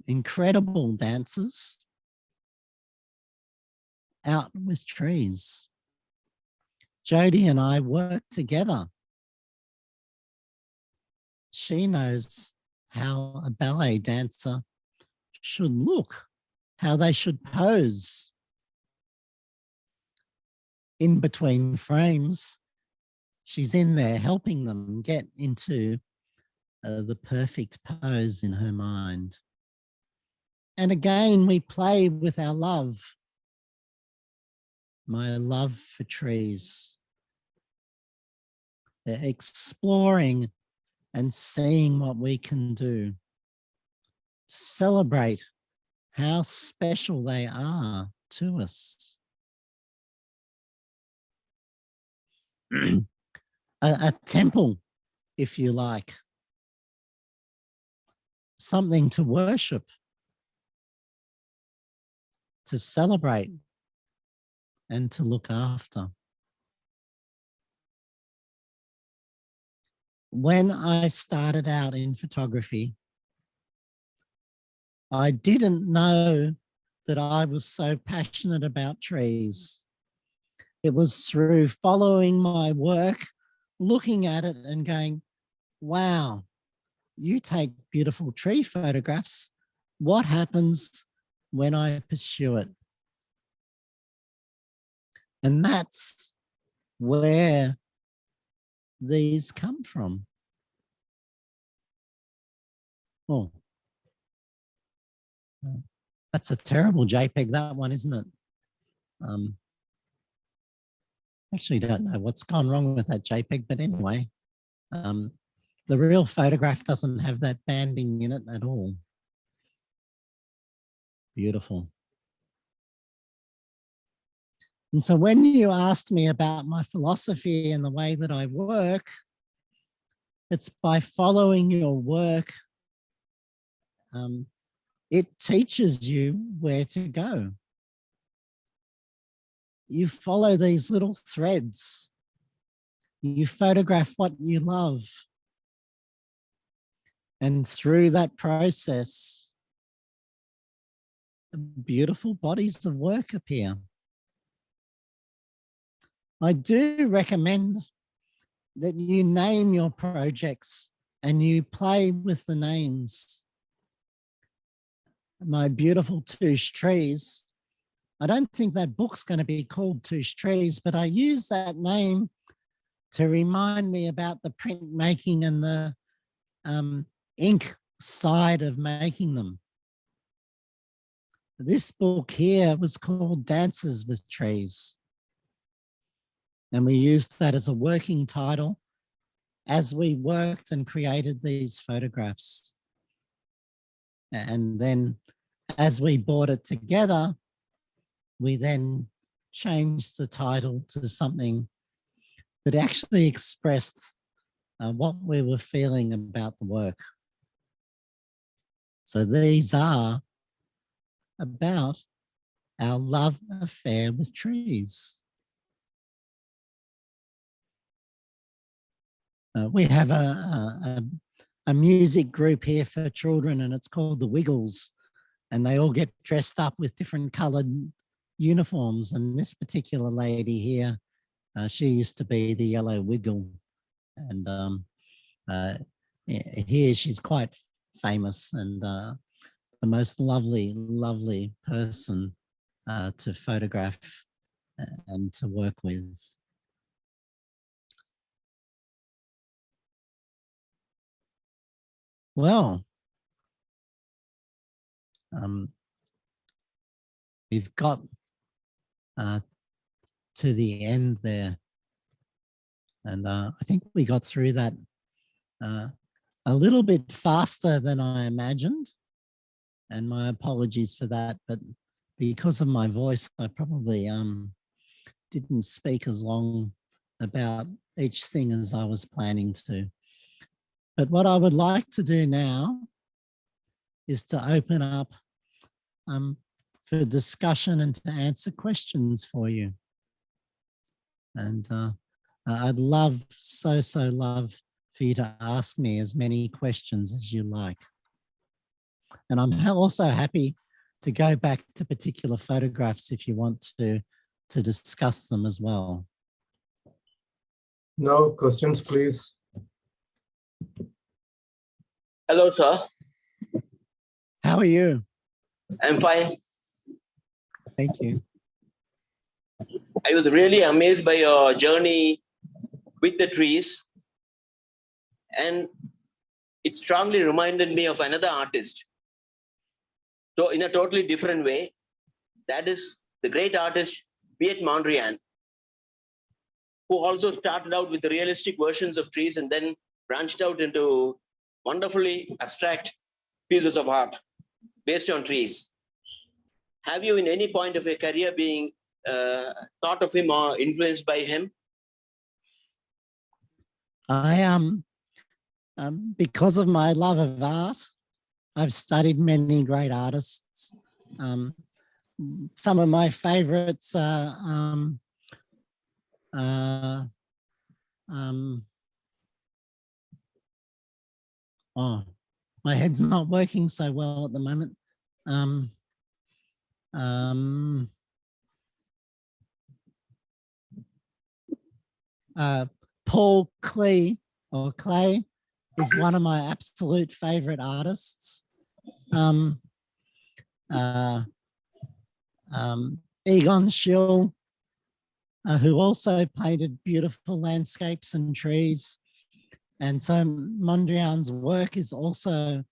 Speaker 2: incredible dancers out with trees. Jodie and I work together. She knows how a ballet dancer should look, how they should pose. In between frames, she's in there helping them get into the perfect pose in her mind. And again, we play with our love. My love for trees. Exploring and seeing what we can do to celebrate how special they are to us. A temple, if you like. Something to worship, to celebrate, and to look after. When I started out in photography, I didn't know that I was so passionate about trees. It was through following my work, looking at it and going, wow, you take beautiful tree photographs. What happens when I pursue it? And that's where these come from. Oh, that's a terrible JPEG, that one, isn't it? Actually don't know what's gone wrong with that JPEG, but anyway, the real photograph doesn't have that banding in it at all. Beautiful. And so when you asked me about my philosophy and the way that I work, it's by following your work. It teaches you where to go. You follow these little threads. You photograph what you love. And through that process, beautiful bodies of work appear. I do recommend that you name your projects and you play with the names. My beautiful Touche Trees, I don't think that book's going to be called Touche Trees, but I use that name to remind me about the printmaking and the ink side of making them. This book here was called Dances with Trees. And we used that as a working title as we worked and created these photographs. And then as we brought it together, we then changed the title to something that actually expressed what we were feeling about the work. So these are about our love affair with trees. We have a music group here for children, and it's called the Wiggles, and they all get dressed up with different coloured uniforms. And this particular lady here, she used to be the yellow Wiggle, and here she's quite famous and the most lovely, lovely person to photograph and to work with. Well, we've got to the end there. And I think we got through that a little bit faster than I imagined. And my apologies for that. But because of my voice, I probably didn't speak as long about each thing as I was planning to. But what I would like to do now is to open up for discussion and to answer questions for you. And I'd love, so love for you to ask me as many questions as you like. And I'm also happy to go back to particular photographs if you want to discuss them as well.
Speaker 1: No questions, please.
Speaker 3: Hello, sir.
Speaker 2: How are you?
Speaker 3: I'm fine.
Speaker 2: Thank you.
Speaker 3: I was really amazed by your journey with the trees. And it strongly reminded me of another artist. So in a totally different way, that is the great artist, Piet Mondrian, who also started out with the realistic versions of trees and then branched out into wonderfully abstract pieces of art based on trees. Have you in any point of your career being thought of him or influenced by him?
Speaker 2: I am, because of my love of art, I've studied many great artists. Some of my favorites are oh, my head's not working so well at the moment. Paul Klee or Clay is one of my absolute favorite artists. Egon Schill, who also painted beautiful landscapes and trees. And so Mondrian's work is also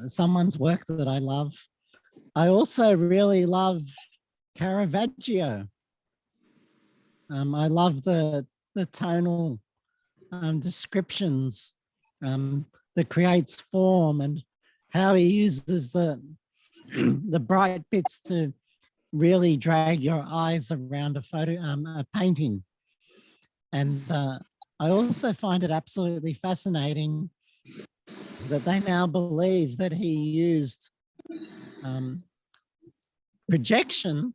Speaker 2: someone's work that I love. I also really love Caravaggio. I love the tonal descriptions that creates form and how he uses the bright bits to really drag your eyes around a photo, a painting. And I also find it absolutely fascinating that they now believe that he used projection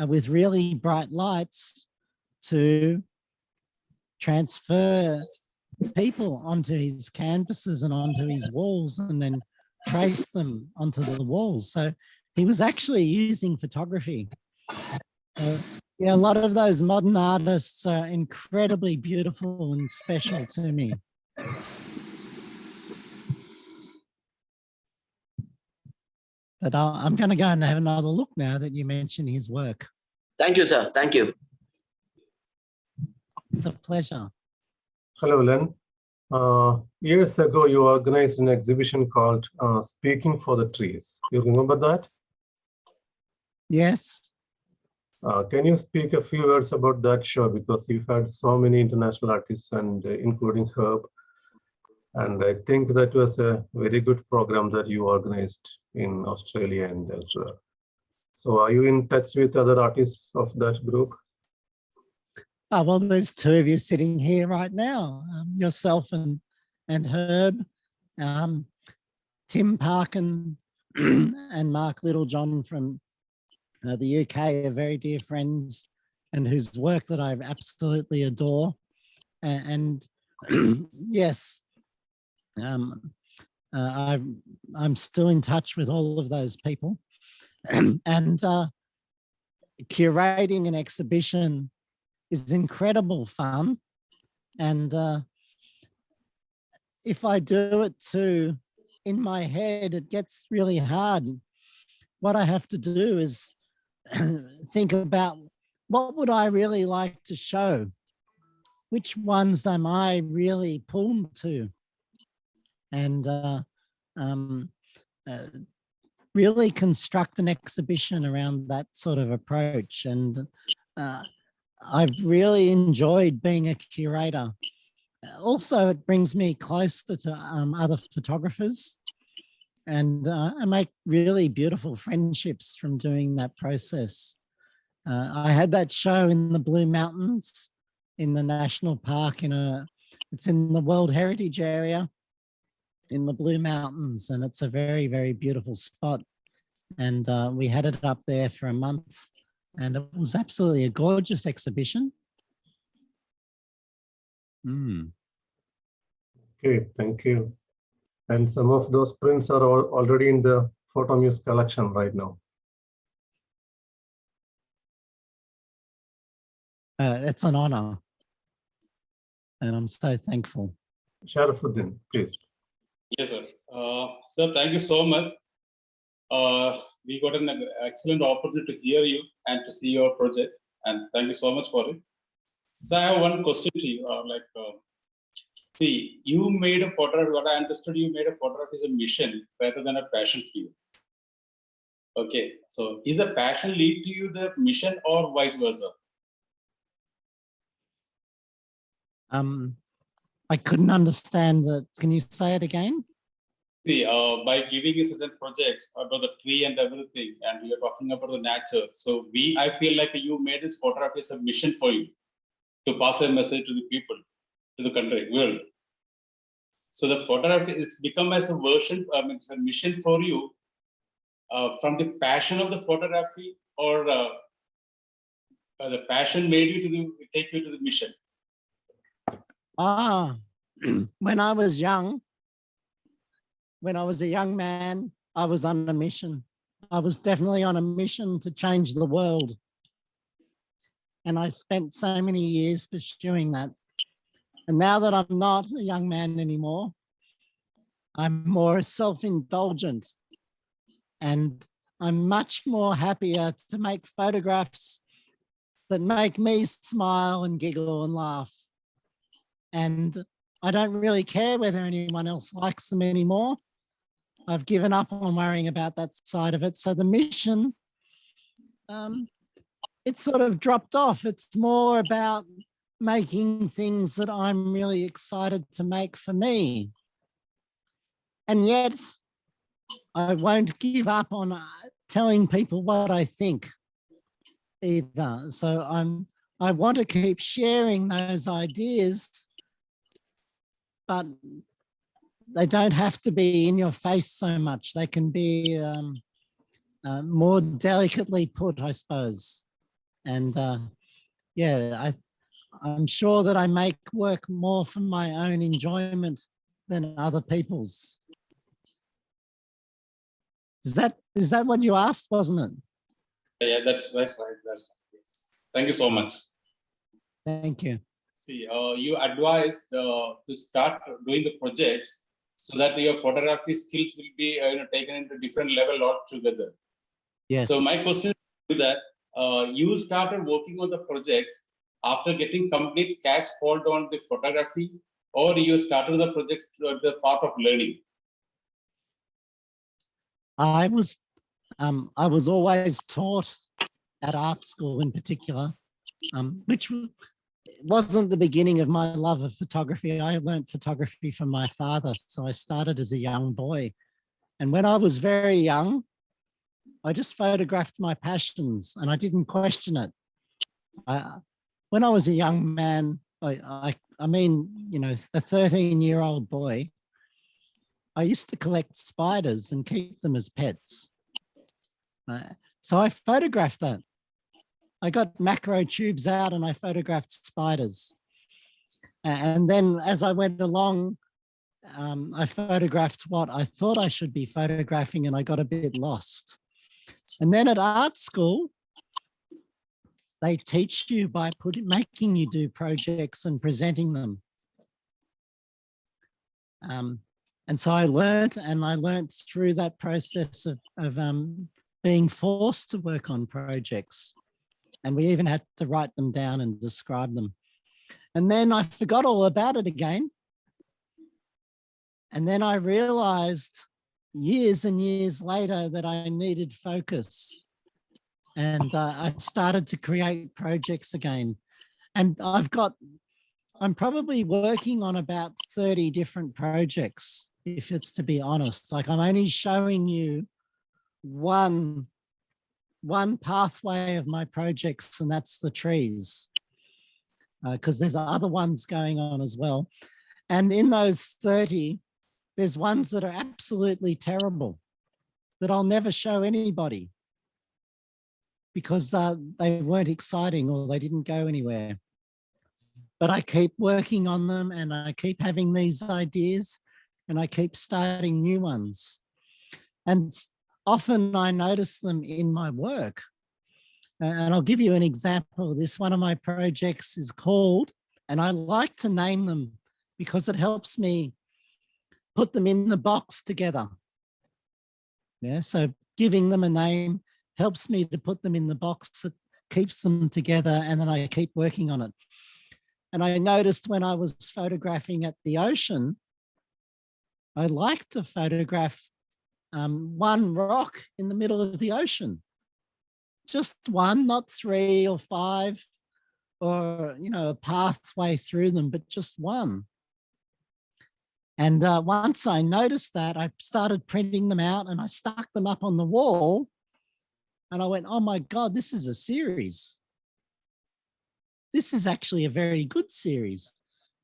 Speaker 2: with really bright lights to transfer people onto his canvases and onto his walls and then trace them onto the walls. So he was actually using photography. Yeah, a lot of those modern artists are incredibly beautiful and special to me. But I'm going to go and have another look now that you mentioned his work.
Speaker 3: Thank you, sir. Thank you.
Speaker 2: It's a pleasure.
Speaker 1: Hello, Len. Years ago, you organized an exhibition called Speaking for the Trees. You remember that?
Speaker 2: Yes.
Speaker 1: Can you speak a few words about that show? Because you've had so many international artists and including Herb. And I think that was a very good program that you organized in Australia and elsewhere. So are you in touch with other artists of that group?
Speaker 2: Oh, well, there's two of you sitting here right now, yourself and Herb, Tim Parkin and Mark Littlejohn from the UK are very dear friends and whose work that I absolutely adore. And yes, I'm still in touch with all of those people. And curating an exhibition is incredible fun. And if I do it too in my head, it gets really hard. What I have to do is think about what would I really like to show? Which ones am I really pulled to? And really construct an exhibition around that sort of approach. And I've really enjoyed being a curator. Also, it brings me closer to other photographers. And I make really beautiful friendships from doing that process. I had that show in the Blue Mountains in the national park it's in the World Heritage area in the Blue Mountains, and it's a very, very beautiful spot. And we had it up there for a month, and it was absolutely a gorgeous exhibition.
Speaker 1: Okay, thank you. And some of those prints are already in the PhotoMuse collection right now.
Speaker 2: It's an honor. And I'm so thankful.
Speaker 1: Sharafuddin, please.
Speaker 4: Yes, sir. Sir, thank you so much. We got an excellent opportunity to hear you and to see your project. And thank you so much for it. So I have one question to you. See, you made a photograph. What I understood, you made a photograph is a mission rather than a passion for you. Okay, so is a passion lead to you the mission or vice versa?
Speaker 2: I couldn't understand that. Can you say it again?
Speaker 4: See, by giving us certain projects about the tree and everything, and we are talking about the nature. So I feel like you made this photograph as a mission for you to pass a message to the people, to the country, world. So the photograph is become as a version, it's a mission for you from the passion of the photography, or the passion made you to take you to the mission.
Speaker 2: When I was young, when I was a young man, I was on a mission. I was definitely on a mission to change the world. And I spent so many years pursuing that. And now that I'm not a young man anymore, I'm more self-indulgent, and I'm much more happier to make photographs that make me smile and giggle and laugh. And I don't really care whether anyone else likes them anymore. I've given up on worrying about that side of it. So the mission, it's sort of dropped off. It's more about making things that I'm really excited to make for me. And yet I won't give up on telling people what I think either. So I want to keep sharing those ideas, but they don't have to be in your face so much. They can be more delicately put, I suppose. And yeah, I'm sure that I make work more for my own enjoyment than other people's. Is that what you asked, wasn't it?
Speaker 4: Yeah, that's right. That's right. Thank you so much.
Speaker 2: Thank you.
Speaker 4: See, you advised to start doing the projects so that your photography skills will be taken into different level altogether.
Speaker 2: Yes.
Speaker 4: So my question is that you started working on the projects after getting complete catch hold on the photography, or you started the projects as the part of learning?
Speaker 2: I was always taught at art school in particular, which wasn't the beginning of my love of photography. I learned photography from my father. So I started as a young boy. And when I was very young, I just photographed my passions and I didn't question it. When I was a young man, I mean, you know, a 13-year-old boy, I used to collect spiders and keep them as pets. So I photographed that. I got macro tubes out and I photographed spiders. And then as I went along, I photographed what I thought I should be photographing and I got a bit lost. And then at art school, they teach you by making you do projects and presenting them. And so I learned through that process of being forced to work on projects. And we even had to write them down and describe them. And then I forgot all about it again. And then I realized years and years later that I needed focus. And I started to create projects again. And I'm probably working on about 30 different projects, if it's to be honest. Like I'm only showing you one pathway of my projects, and that's the trees, because there's other ones going on as well. And in those 30, there's ones that are absolutely terrible that I'll never show anybody because they weren't exciting or they didn't go anywhere. But I keep working on them and I keep having these ideas and I keep starting new ones. And often I notice them in my work. And I'll give you an example of this. One of my projects is called, and I like to name them because it helps me put them in the box together. Yeah, so giving them a name helps me to put them in the box that keeps them together, and then I keep working on it. And I noticed when I was photographing at the ocean, I like to photograph one rock in the middle of the ocean. Just one, not 3 or 5, or, you know, a pathway through them, but just one. And once I noticed that, I started printing them out and I stuck them up on the wall. And I went, oh my God, this is a series. This is actually a very good series.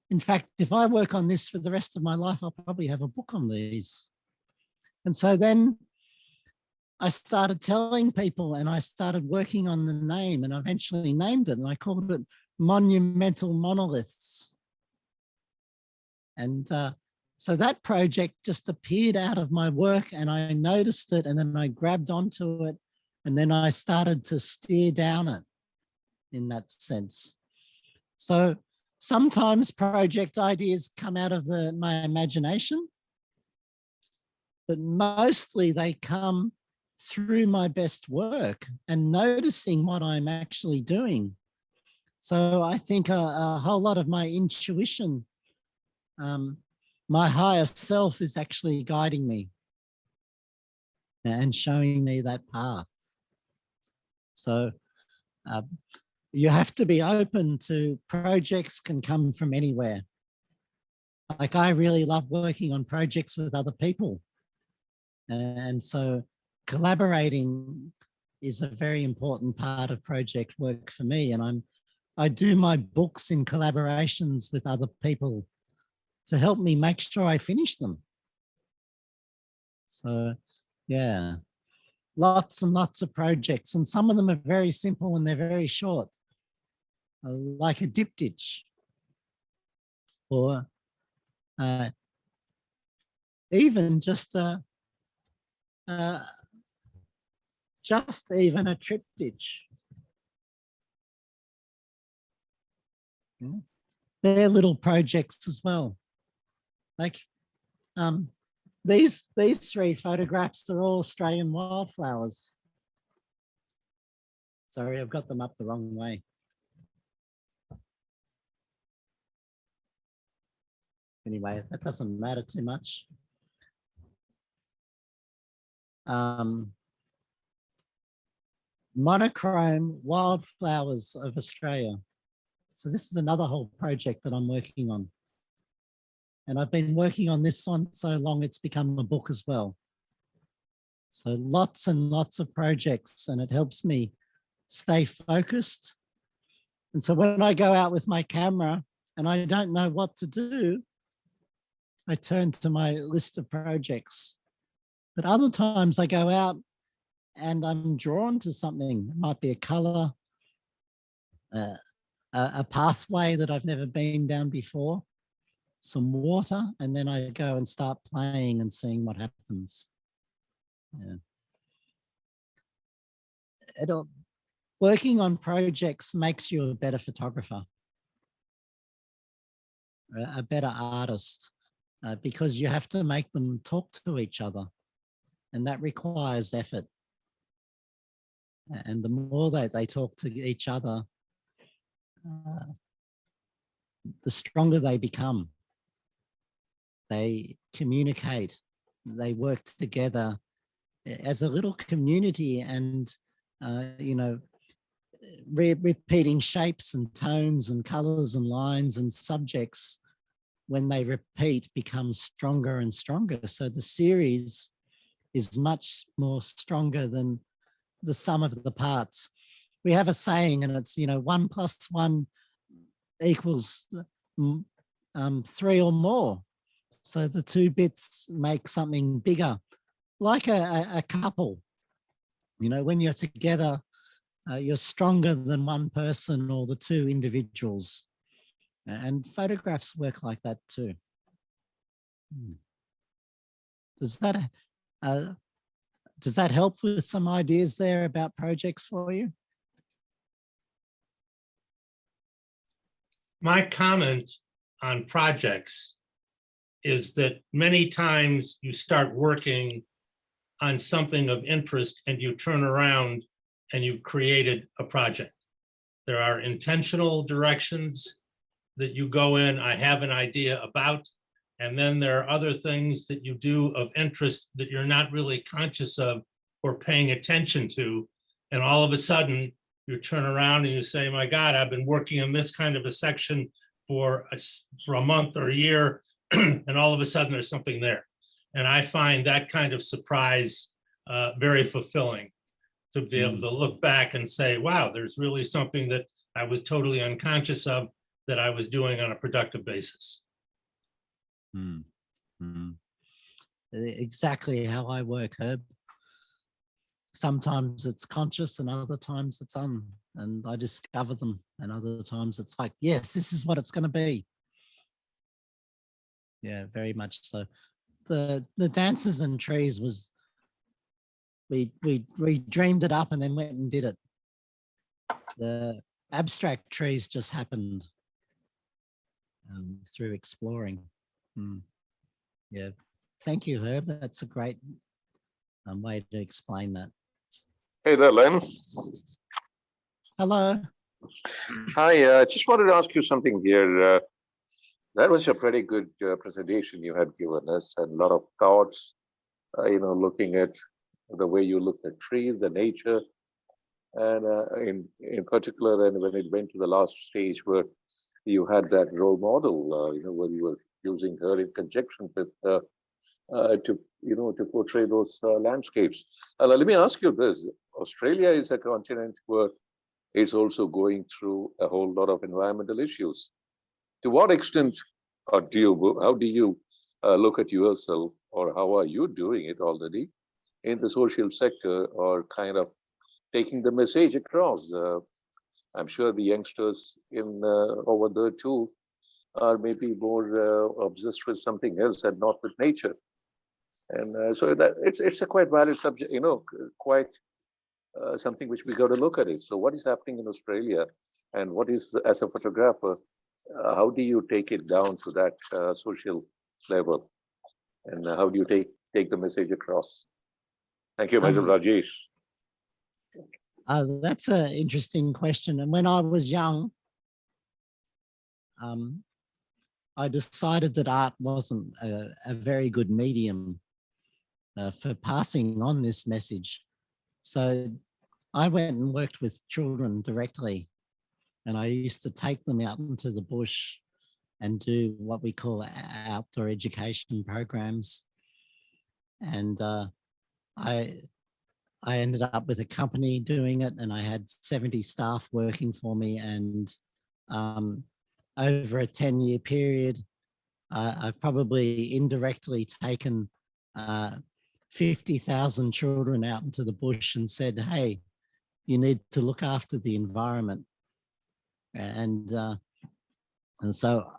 Speaker 2: In fact, if I work on this for the rest of my life, I'll probably have a book on these. And so then I started telling people and I started working on the name and I eventually named it and I called it Monumental Monoliths. And so that project just appeared out of my work and I noticed it and then I grabbed onto it and then I started to steer down it. in that sense. So sometimes project ideas come out of my imagination, but mostly they come through my best work and noticing what I'm actually doing. So I think a whole lot of my intuition, my higher self is actually guiding me and showing me that path. So you have to be open to projects can come from anywhere. Like I really love working on projects with other people. And so collaborating is a very important part of project work for me. And I do my books in collaborations with other people to help me make sure I finish them. So yeah, lots and lots of projects, and some of them are very simple and they're very short, like a diptych, or even just even a triptych. Yeah. They're little projects as well. Like these 3 photographs are all Australian wildflowers. Sorry, I've got them up the wrong way. Anyway, that doesn't matter too much. Monochrome wildflowers of Australia. So this is another whole project that I'm working on. And I've been working on this one so long, it's become a book as well. So lots and lots of projects, and it helps me stay focused. And so when I go out with my camera and I don't know what to do, I turn to my list of projects. But other times I go out and I'm drawn to something. It might be a color, a pathway that I've never been down before, some water, and then I go and start playing and seeing what happens. Yeah. Working on projects makes you a better photographer, a better artist, because you have to make them talk to each other, and that requires effort. And the more that they talk to each other, the stronger they become. They communicate, they work together as a little community, and repeating shapes and tones and colors and lines and subjects, when they repeat, becomes stronger and stronger. So the series is much more stronger than the sum of the parts. We have a saying, and it's 1 + 1 equals 3 or more. So the 2 bits make something bigger, like a couple. When you're together, you're stronger than one person or the 2 individuals. And photographs work like that too. Does that help with some ideas there about projects for you?
Speaker 5: My comment on projects is that many times you start working on something of interest and you turn around and you've created a project. There are intentional directions that you go in, I have an idea about, and then there are other things that you do of interest that you're not really conscious of or paying attention to. And all of a sudden you turn around and you say, my God, I've been working on this kind of a section for a month or a year, and all of a sudden there's something there. And I find that kind of surprise very fulfilling, to be able to look back and say, wow, there's really something that I was totally unconscious of that I was doing on a productive basis.
Speaker 2: Exactly how I work, Herb. Sometimes it's conscious and other times it's and I discover them, and other times it's like, yes, this is what it's going to be. Yeah, very much so. The Dances and Trees was, we dreamed it up and then went and did it. abstract trees just happened through exploring. Yeah, thank you, Herb. That's a great way to explain that.
Speaker 6: Hey there, Len.
Speaker 2: Hello.
Speaker 6: Hi, just wanted to ask you something here. That was a pretty good presentation you had given us, and a lot of thoughts, looking at the way you looked at trees, the nature, and in particular, and when it went to the last stage where you had that role model, where you were using her in conjunction with to portray those landscapes. Let me ask you this: Australia is a continent where it's also going through a whole lot of environmental issues. To what extent, or how do you look at yourself, or how are you doing it already in the social sector, or kind of taking the message across? I'm sure the youngsters in over there too are maybe more obsessed with something else and not with nature. And so that it's a quite valid subject, quite something which we got to look at it. So what is happening in Australia, and what is, as a photographer, how do you take it down to that social level, and how do you take the message across? Thank you, Mr. Rajesh.
Speaker 2: That's an interesting question. And when I was young, I decided that art wasn't a very good medium for passing on this message. So I went and worked with children directly, and I used to take them out into the bush and do what we call outdoor education programs. And I ended up with a company doing it, and I had 70 staff working for me. And over a 10-year period, I've probably indirectly taken 50,000 children out into the bush and said, hey, you need to look after the environment. And so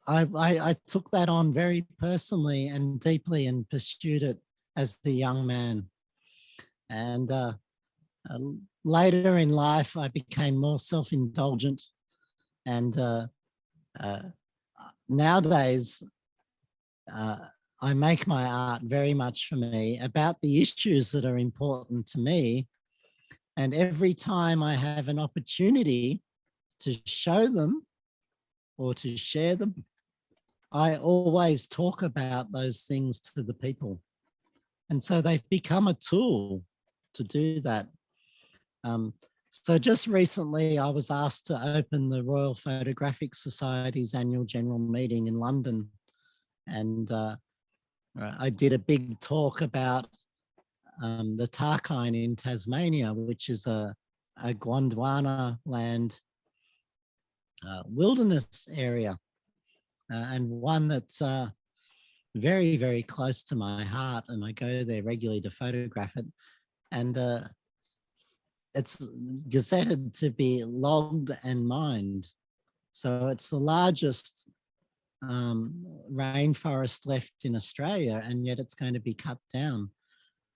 Speaker 2: I took that on very personally and deeply, and pursued it as a young man. And later in life, I became more self-indulgent. And nowadays, I make my art very much for me, about the issues that are important to me. And every time I have an opportunity to show them or to share them, I always talk about those things to the people. And so they've become a tool to do that. So just recently, I was asked to open the Royal Photographic Society's annual general meeting in London. And I did a big talk about the Tarkine in Tasmania, which is a Gondwana land wilderness area, and one that's very, very close to my heart. And I go there regularly to photograph it. And it's gazetted to be logged and mined. So it's the largest rainforest left in Australia, and yet it's going to be cut down.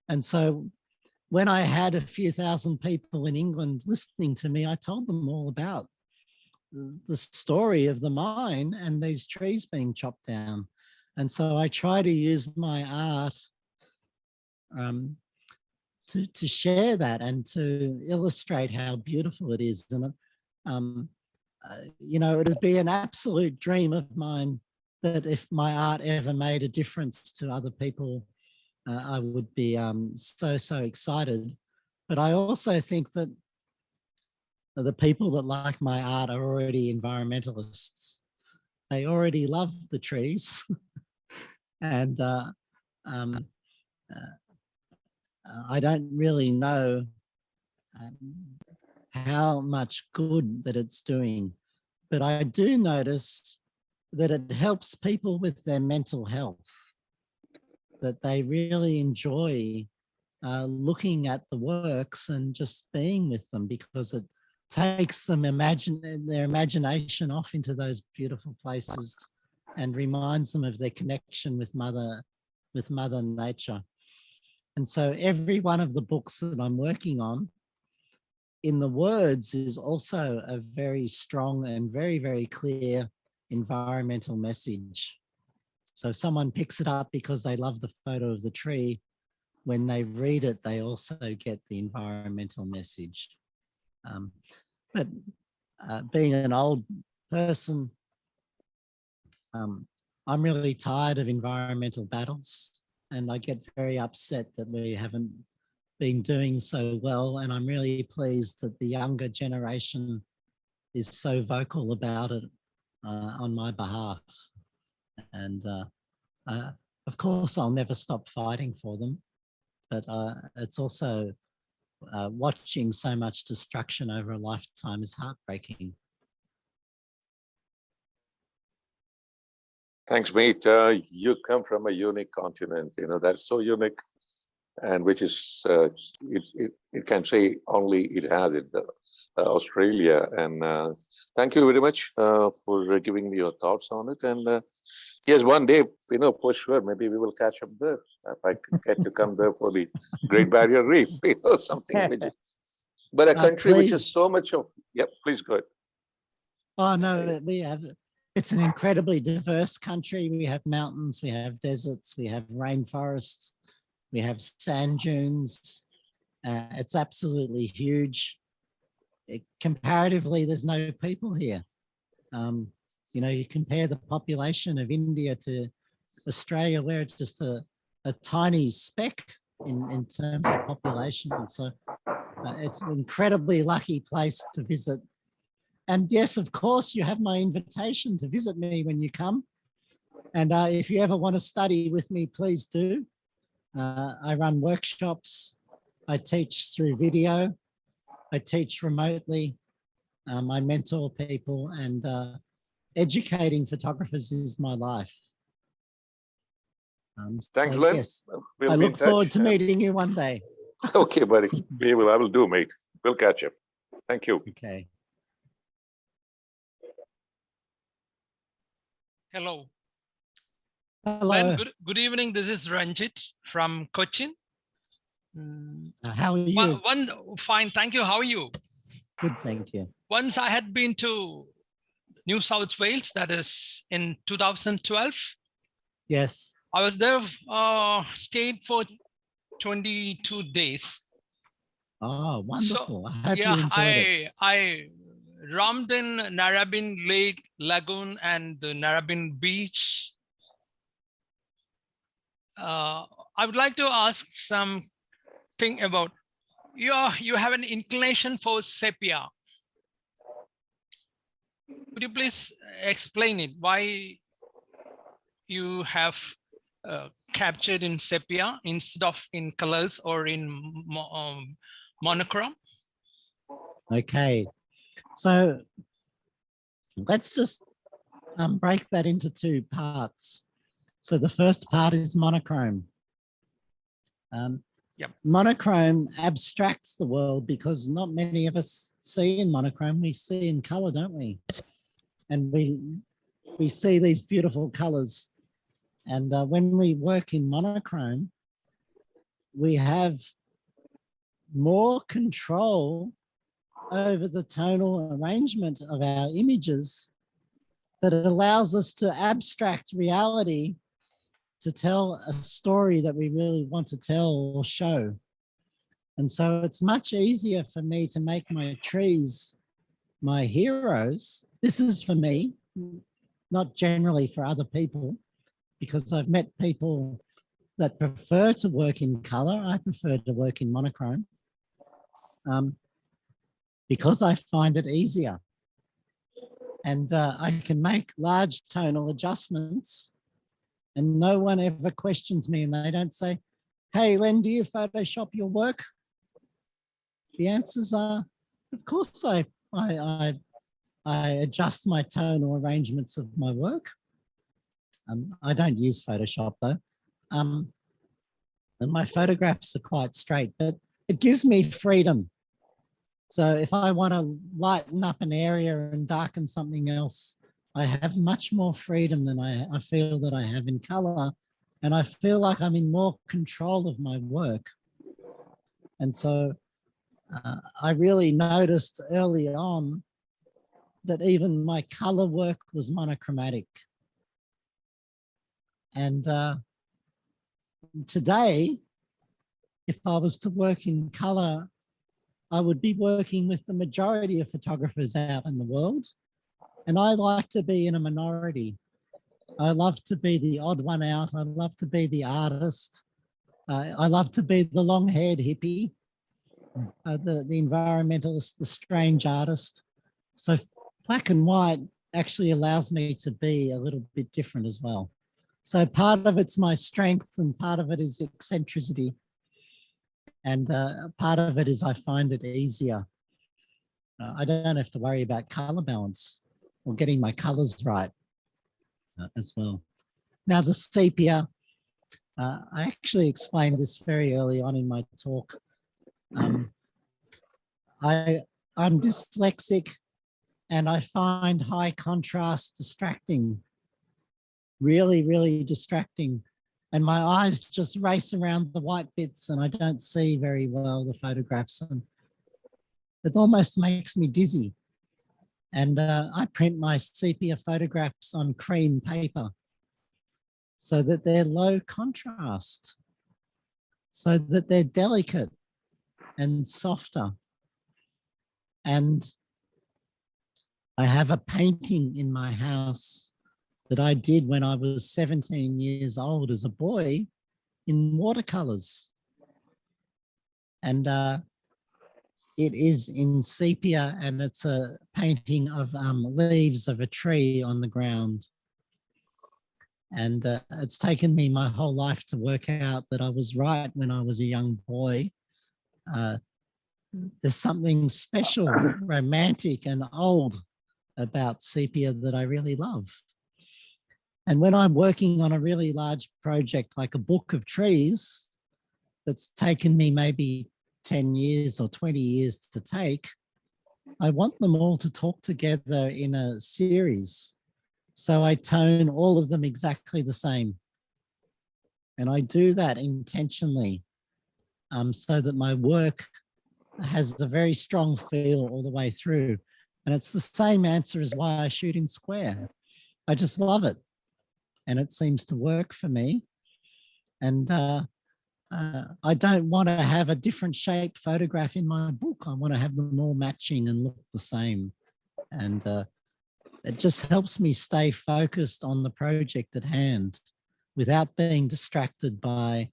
Speaker 2: And so when I had a few thousand people in England listening to me, I told them all about the story of the mine and these trees being chopped down. And so I try to use my art to share that and to illustrate how beautiful it is. And it would be an absolute dream of mine that if my art ever made a difference to other people, I would be so excited. But I also think that the people that like my art are already environmentalists. They already love the trees. And I don't really know how much good that it's doing, but I do notice that it helps people with their mental health, that they really enjoy looking at the works and just being with them, because it takes them their imagination off into those beautiful places and reminds them of their connection with Mother Nature. And so every one of the books that I'm working on in the words is also a very strong and very, very clear environmental message. So if someone picks it up because they love the photo of the tree, when they read it, they also get the environmental message. But being an old person, I'm really tired of environmental battles, and I get very upset that we haven't been doing so well. And I'm really pleased that the younger generation is so vocal about it on my behalf. And of course, I'll never stop fighting for them, but it's also watching so much destruction over a lifetime is heartbreaking.
Speaker 6: Thanks, mate. You come from a unique continent, you know, that's so unique, and which is, it can say only it has it, Australia. And thank you very much for giving me your thoughts on it. And yes, one day, you know, for sure, maybe we will catch up there. If I get to come there for the Great Barrier Reef, you know, something. But a country which is so much of, yep, please go ahead.
Speaker 2: Oh, no, it's an incredibly diverse country. We have mountains, we have deserts, we have rainforests, we have sand dunes. It's absolutely huge. Comparatively, there's no people here. You know, you compare the population of India to Australia, we're just a tiny speck in terms of population. And so it's an incredibly lucky place to visit. And yes, of course, you have my invitation to visit me when you come. And if you ever want to study with me, please do. I run workshops. I teach through video. I teach remotely. I mentor people, and educating photographers is my life.
Speaker 6: Thanks,
Speaker 2: so,
Speaker 6: Len.
Speaker 2: yes,
Speaker 6: We'll
Speaker 2: I
Speaker 6: be in
Speaker 2: look forward
Speaker 6: touch.
Speaker 2: to meeting you one day.
Speaker 6: Okay, buddy. I will do, mate. We'll catch up. Thank you.
Speaker 2: Okay.
Speaker 7: Hello.
Speaker 2: Hello.
Speaker 7: Len, good evening. This is Ranjit from Cochin.
Speaker 2: How are you?
Speaker 7: Fine, thank you. How are you?
Speaker 2: Good, thank you.
Speaker 7: Once I had been to New South Wales, that is in 2012.
Speaker 2: Yes.
Speaker 7: I was there, stayed for 22 days.
Speaker 2: Oh, wonderful.
Speaker 7: So,
Speaker 2: I hope
Speaker 7: yeah,
Speaker 2: you enjoyed it.
Speaker 7: I roamed in Narrabeen Lake, Lagoon, and the Narrabeen Beach. I would like to ask something about you have an inclination for sepia. Could you please explain it? Why you have captured in sepia instead of in colors or in monochrome?
Speaker 2: Okay, so let's just break that into two parts. So the first part is monochrome.
Speaker 7: Yep.
Speaker 2: Monochrome abstracts the world because not many of us see in monochrome. We see in color, don't we? And we see these beautiful colors. And when we work in monochrome, we have more control over the tonal arrangement of our images that it allows us to abstract reality to tell a story that we really want to tell or show. And so it's much easier for me to make my trees my heroes. This is for me, not generally for other people, because I've met people that prefer to work in color. I prefer to work in monochrome because I find it easier. And I can make large tonal adjustments and no one ever questions me, and they don't say, hey, Len, do you Photoshop your work? The answers are, of course I adjust my tonal arrangements of my work. I don't use Photoshop though. And my photographs are quite straight, but it gives me freedom. So if I want to lighten up an area and darken something else, I have much more freedom than I feel that I have in color. And I feel like I'm in more control of my work. And so I really noticed early on that even my color work was monochromatic. And today, if I was to work in color, I would be working with the majority of photographers out in the world. And I like to be in a minority. I love to be the odd one out. I love to be the artist. I love to be the long-haired hippie, the environmentalist, the strange artist. So black and white actually allows me to be a little bit different as well. So part of it's my strength and part of it is eccentricity. And part of it is I find it easier. I don't have to worry about color balance or getting my colors right as well. Now the sepia, I actually explained this very early on in my talk. I'm dyslexic and I find high contrast distracting, really, really distracting. And my eyes just race around the white bits and I don't see very well the photographs. And it almost makes me dizzy. And I print my sepia photographs on cream paper so that they're low contrast, so that they're delicate and softer. And I have a painting in my house that I did when I was 17 years old as a boy in watercolors. And it is in sepia and it's a painting of leaves of a tree on the ground. And it's taken me my whole life to work out that I was right when I was a young boy. There's something special, romantic and old about sepia that I really love. And when I'm working on a really large project like a book of trees that's taken me maybe 10 years or 20 years to take, I want them all to talk together in a series. So I tone all of them exactly the same. And I do that intentionally so that my work has a very strong feel all the way through. And it's the same answer as why I shoot in square. I just love it. And it seems to work for me. And I don't want to have a different shape photograph in my book. I want to have them all matching and look the same. And it just helps me stay focused on the project at hand without being distracted by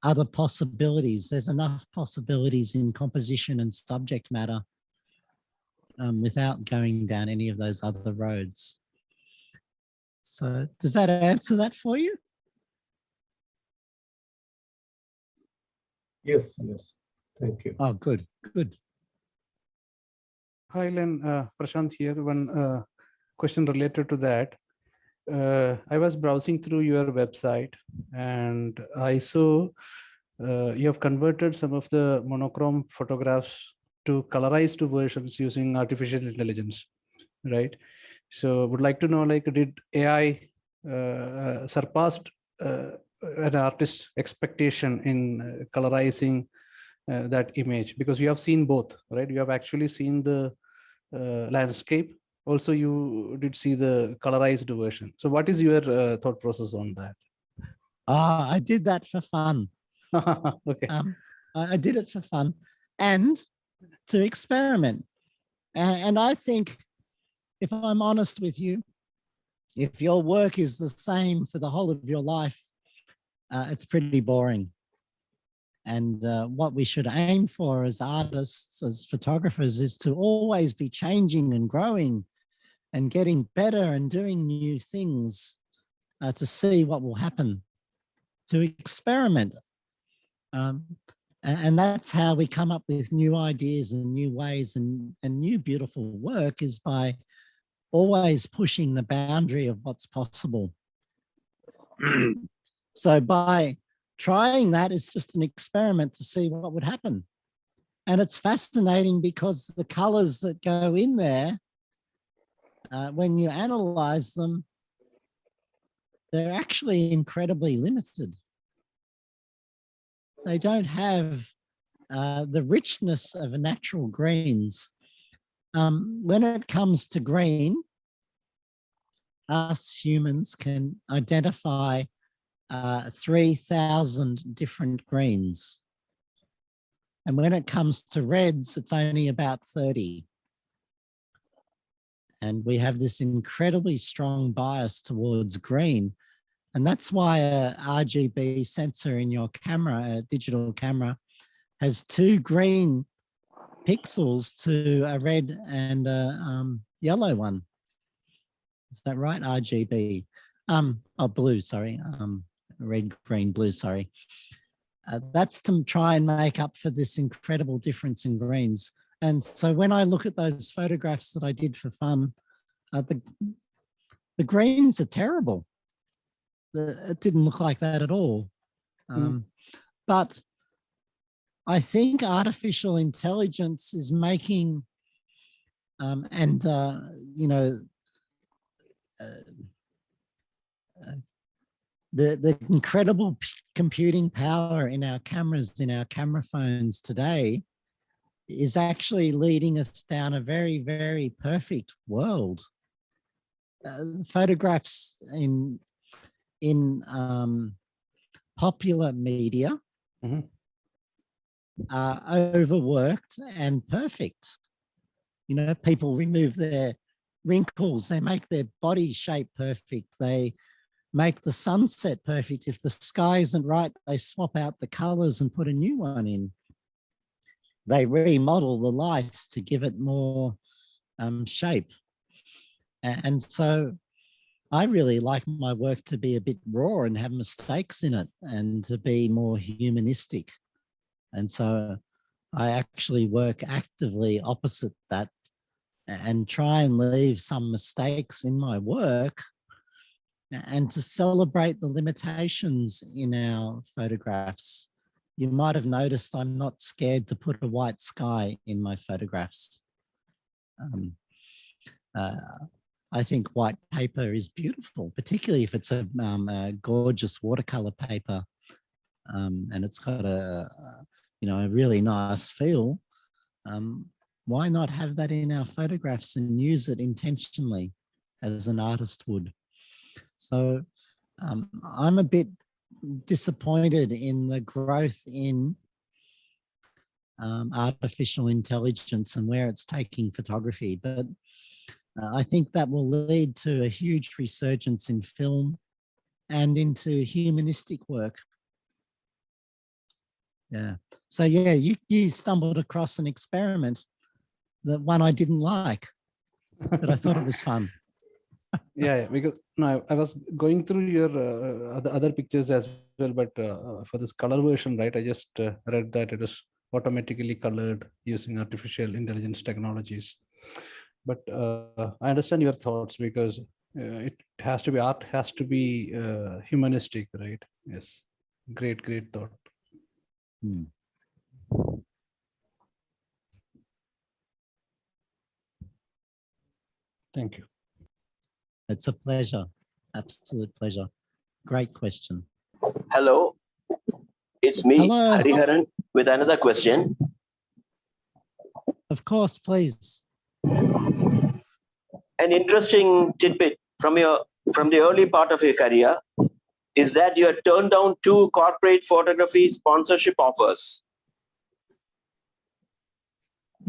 Speaker 2: other possibilities. There's enough possibilities in composition and subject matter without going down any of those other roads. So does that answer that for you?
Speaker 1: Yes, yes. Thank you.
Speaker 2: Oh, good, good.
Speaker 8: Hi, Len. Prashant here. One question related to that. I was browsing through your website and I saw you have converted some of the monochrome photographs to colorized versions using artificial intelligence, right? So would like to know, like, did AI surpassed an artist's expectation in colorizing that image? Because you have seen both, right? You have actually seen the landscape. Also, you did see the colorized version. So what is your thought process on that?
Speaker 2: I did that for fun.
Speaker 8: Okay.
Speaker 2: I did it for fun and to experiment. And I think, if I'm honest with you, if your work is the same for the whole of your life, it's pretty boring. And what we should aim for as artists, as photographers, is to always be changing and growing and getting better and doing new things to see what will happen, to experiment. And that's how we come up with new ideas and new ways and new beautiful work, is by always pushing the boundary of what's possible. So by trying that, it's just an experiment to see what would happen. And it's fascinating because the colors that go in there, when you analyze them, they're actually incredibly limited. They don't have the richness of natural greens. When it comes to green, us humans can identify 3,000 different greens. And when it comes to reds, it's only about 30. And we have this incredibly strong bias towards green. And that's why a RGB sensor in your camera, a digital camera, has 2 green pixels to a red and a yellow one. Is that right? RGB. Oh, blue, sorry. Red, green, blue, sorry. That's to try and make up for this incredible difference in greens. And so when I look at those photographs that I did for fun, the greens are terrible. It didn't look like that at all. But I think artificial intelligence is making, the incredible computing power in our cameras, in our camera phones today, is actually leading us down a very, very perfect world. Photographs in popular media are overworked and perfect. You know, people remove their wrinkles, they make their body shape perfect, they make the sunset perfect. If the sky isn't right, they swap out the colors and put a new one in. They remodel the light to give it more shape. And so I really like my work to be a bit raw and have mistakes in it and to be more humanistic. And so I actually work actively opposite that and try and leave some mistakes in my work and to celebrate the limitations in our photographs. You might have noticed I'm not scared to put a white sky in my photographs. I think white paper is beautiful, particularly if it's a gorgeous watercolor paper, and it's got a really nice feel. Why not have that in our photographs and use it intentionally as an artist would? So I'm a bit disappointed in the growth in artificial intelligence and where it's taking photography, but I think that will lead to a huge resurgence in film and into humanistic work. Yeah. So yeah, you stumbled across an experiment, the one I didn't like, but I thought it was fun.
Speaker 8: Yeah, because no, I was going through your other pictures as well, but for this color version, right, I just read that it is automatically colored using artificial intelligence technologies. But I understand your thoughts, because it has to be, art has to be humanistic, right? Yes, great thought. Thank you.
Speaker 2: It's a pleasure, absolute pleasure. Great question.
Speaker 3: Hello, it's me,
Speaker 2: Hello.
Speaker 3: Hariharan, with another question.
Speaker 2: Of course, please.
Speaker 3: An interesting tidbit from the early part of your career is that you had turned down 2 corporate photography sponsorship offers.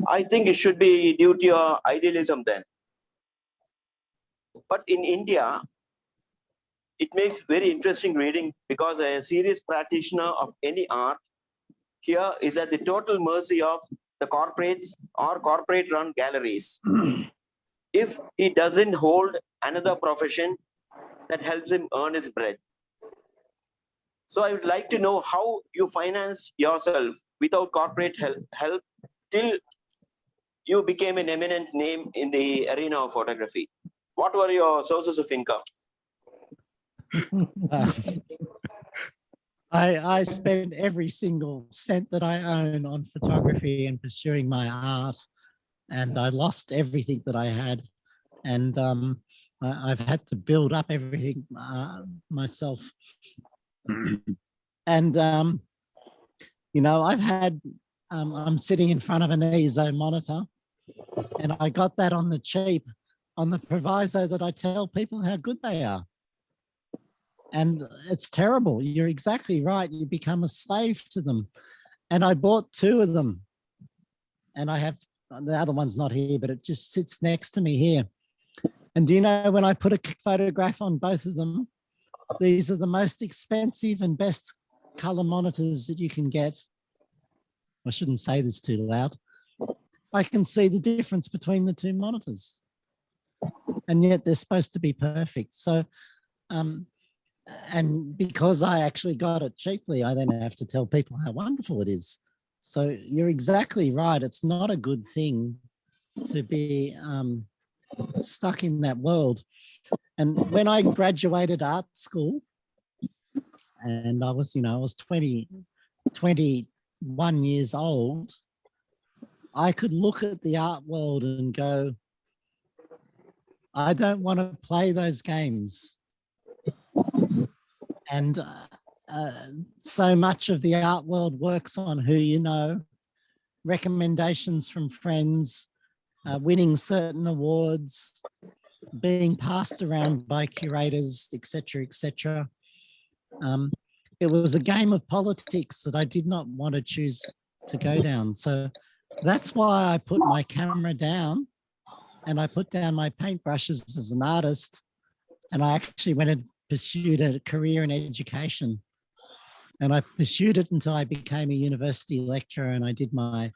Speaker 3: I think it should be due to your idealism then. But in India, it makes very interesting reading, because a serious practitioner of any art here is at the total mercy of the corporates or corporate-run galleries. If he doesn't hold another profession that helps him earn his bread. So I would like to know how you financed yourself without corporate help till you became an eminent name in the arena of photography. What were your sources of income?
Speaker 2: I spent every single cent that I own on photography and pursuing my art, and I lost everything that I had, and I've had to build up everything myself. And I've had I'm sitting in front of an ESO monitor, and I got that on the cheap, on the proviso that I tell people how good they are. And it's terrible. You're exactly right. You become a slave to them. And I bought 2 of them. And I have, the other one's not here, but it just sits next to me here. And do you know, when I put a photograph on both of them, these are the most expensive and best color monitors that you can get. I shouldn't say this too loud. I can see the difference between the 2 monitors. And yet they're supposed to be perfect. So, and because I actually got it cheaply, I then have to tell people how wonderful it is. So you're exactly right. It's not a good thing to be stuck in that world. And when I graduated art school, and I was, I was 21 years old, I could look at the art world and go, I don't want to play those games. And so much of the art world works on who you know, recommendations from friends, winning certain awards, being passed around by curators, etc., etc. It was a game of politics that I did not want to choose to go down. So that's why I put my camera down and I put down my paintbrushes as an artist. And I actually went and pursued a career in education. And I pursued it until I became a university lecturer, and I did my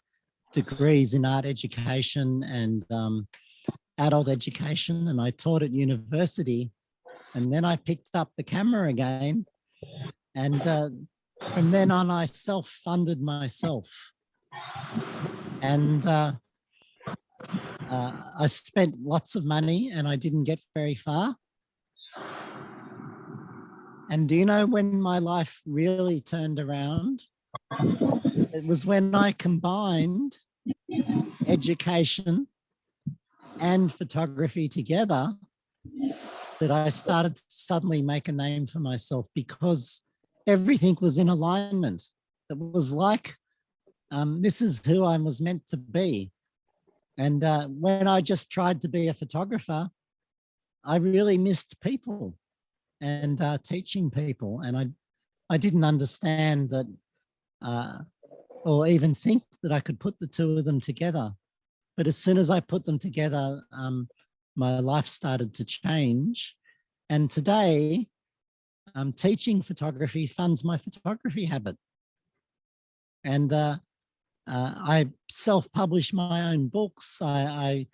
Speaker 2: degrees in art education and adult education, and I taught at university. And then I picked up the camera again. And from then on, I self-funded myself. And I spent lots of money and I didn't get very far. And do you know when my life really turned around? It was when I combined education and photography together that I started to suddenly make a name for myself, because everything was in alignment. It was like, this is who I was meant to be. And when I just tried to be a photographer, I really missed people and teaching people. And I didn't understand that or even think that I could put the 2 of them together. But as soon as I put them together, my life started to change. And today, teaching photography funds my photography habit. And I self-publish my own books. I